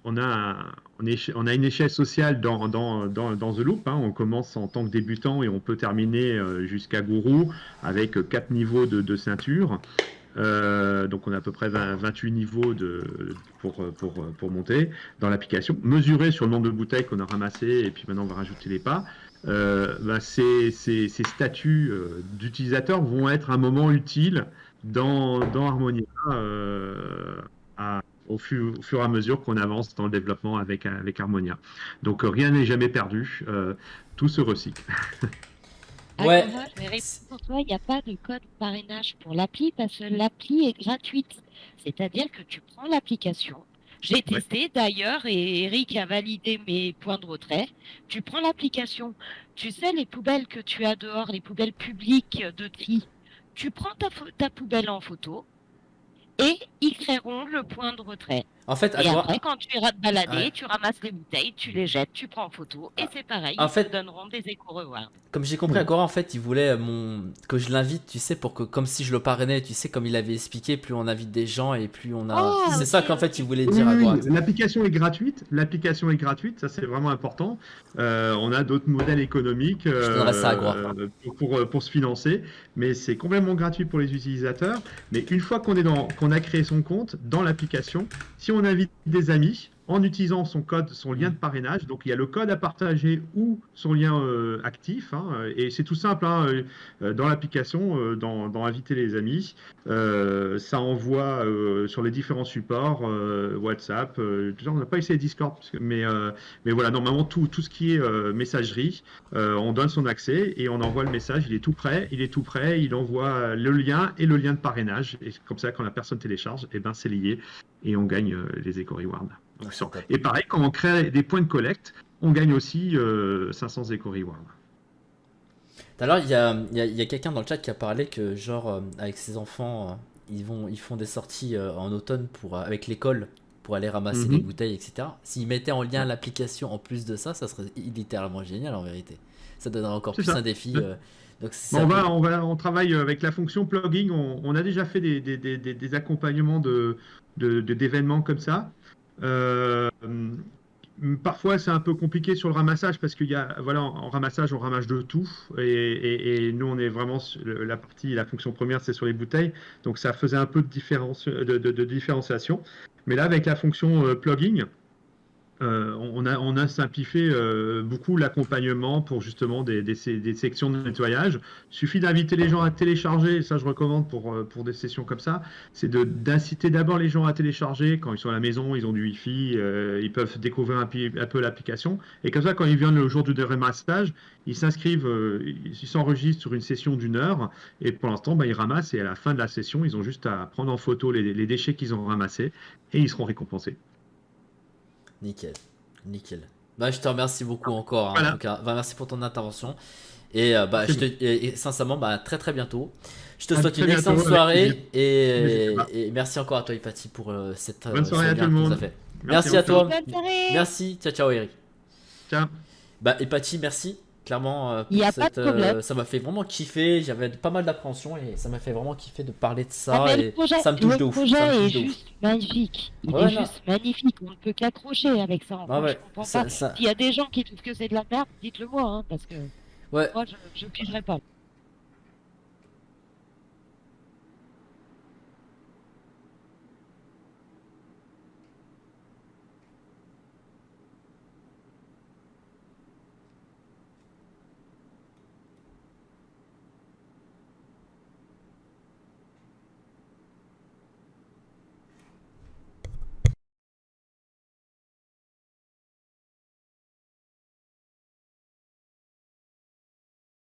on a une échelle sociale dans The Loop. On commence en tant que débutant et on peut terminer jusqu'à gourou avec 4 niveaux de ceinture. Donc on a à peu près 28 niveaux pour monter dans l'application, mesuré sur le nombre de bouteilles qu'on a ramassées, et puis maintenant on va rajouter les pas. Ces statuts d'utilisateurs vont être un moment utile dans Harmonia au fur et à mesure qu'on avance dans le développement avec Harmonia. Donc rien n'est jamais perdu, tout se recycle. Ouais. Alors moi, je vais répondre pour toi, il n'y a pas de code parrainage pour l'appli parce que l'appli est gratuite. C'est-à-dire que tu prends l'application. J'ai testé d'ailleurs et Eric a validé mes points de retrait. Tu prends l'application. Tu sais, les poubelles que tu as dehors, les poubelles publiques de tri, tu prends ta poubelle en photo et ils créeront le point de retrait. En fait, Et après, quand tu iras te balader, tu ramasses les bouteilles, tu les jettes, tu prends en photo et c'est pareil, ils te donneront des éco-rewards. Comme j'ai compris, Agora, en fait, il voulait que je l'invite, tu sais, pour que, comme si je le parrainais, tu sais, comme il avait expliqué, plus on invite des gens et plus on a. Oh, c'est ça qu'en fait, il voulait Oui, dire à droite. l'application est gratuite. L'application est gratuite, ça c'est vraiment important. On a d'autres modèles économiques Je donnerai ça à Agora. pour se financer, mais c'est complètement gratuit pour les utilisateurs. Mais une fois qu'on a créé son compte dans l'application, si on invite des amis, en utilisant son code, son lien de parrainage. Donc il y a le code à partager ou son lien actif, hein, et c'est tout simple, hein, dans l'application, dans Inviter les amis, ça envoie sur les différents supports, WhatsApp, on n'a pas essayé Discord, mais voilà, normalement tout ce qui est messagerie, on donne son accès et on envoie le message, il est tout prêt, il envoie le lien et le lien de parrainage, et comme ça quand la personne télécharge, et ben c'est lié et on gagne les éco-rewards. Et pareil, quand on crée des points de collecte, on gagne aussi 500 éco-rewards. Alors, il y a quelqu'un dans le chat qui a parlé que, genre, avec ses enfants, ils font des sorties en automne avec l'école pour aller ramasser des bouteilles, etc. S'ils mettaient en lien l'application en plus de ça, ça serait littéralement génial en vérité. Ça donnerait encore plus un défi. Donc on travaille avec la fonction plugging. On a déjà fait des accompagnements d'événements comme ça. Parfois, c'est un peu compliqué sur le ramassage parce en ramassage, on ramasse de tout. Et nous, on est vraiment sur la fonction première, c'est sur les bouteilles. Donc, ça faisait un peu de différenciation. Mais là, avec la fonction plugging, on a simplifié beaucoup l'accompagnement pour justement des sections de nettoyage. Il suffit d'inviter les gens à télécharger, et ça je recommande pour des sessions comme ça, c'est d'inciter d'abord les gens à télécharger. Quand ils sont à la maison, ils ont du Wi-Fi, ils peuvent découvrir un peu l'application. Et comme ça, quand ils viennent le jour du ramassage, ils s'inscrivent, ils s'enregistrent sur une session d'1 heure, et pour l'instant, ils ramassent, et à la fin de la session, ils ont juste à prendre en photo les déchets qu'ils ont ramassés, et ils seront récompensés. Nickel. Bah, je te remercie beaucoup encore, hein, Voilà. en tout cas. Bah, merci pour ton intervention. Et sincèrement, très très bientôt. Je te souhaite une excellente soirée et merci encore à toi, Hypatie, pour cette bonne soirée à tout le que monde. nous a fait. Merci à toi. Bonne soirée. Merci. Ciao, Eric. Ciao. Bah, Hypatie, merci. Clairement, Il y a pas de problème. ça m'a fait vraiment kiffer. J'avais pas mal d'appréhension et ça m'a fait vraiment kiffer de parler de ça. Mais Et ça me touche de ouf. Le projet est juste magnifique. Il est juste magnifique. On ne peut qu'accrocher avec ça. Je comprends pas. S'il y a des gens qui trouvent que c'est de la merde, dites-le moi, hein, parce que moi, je pigerai pas.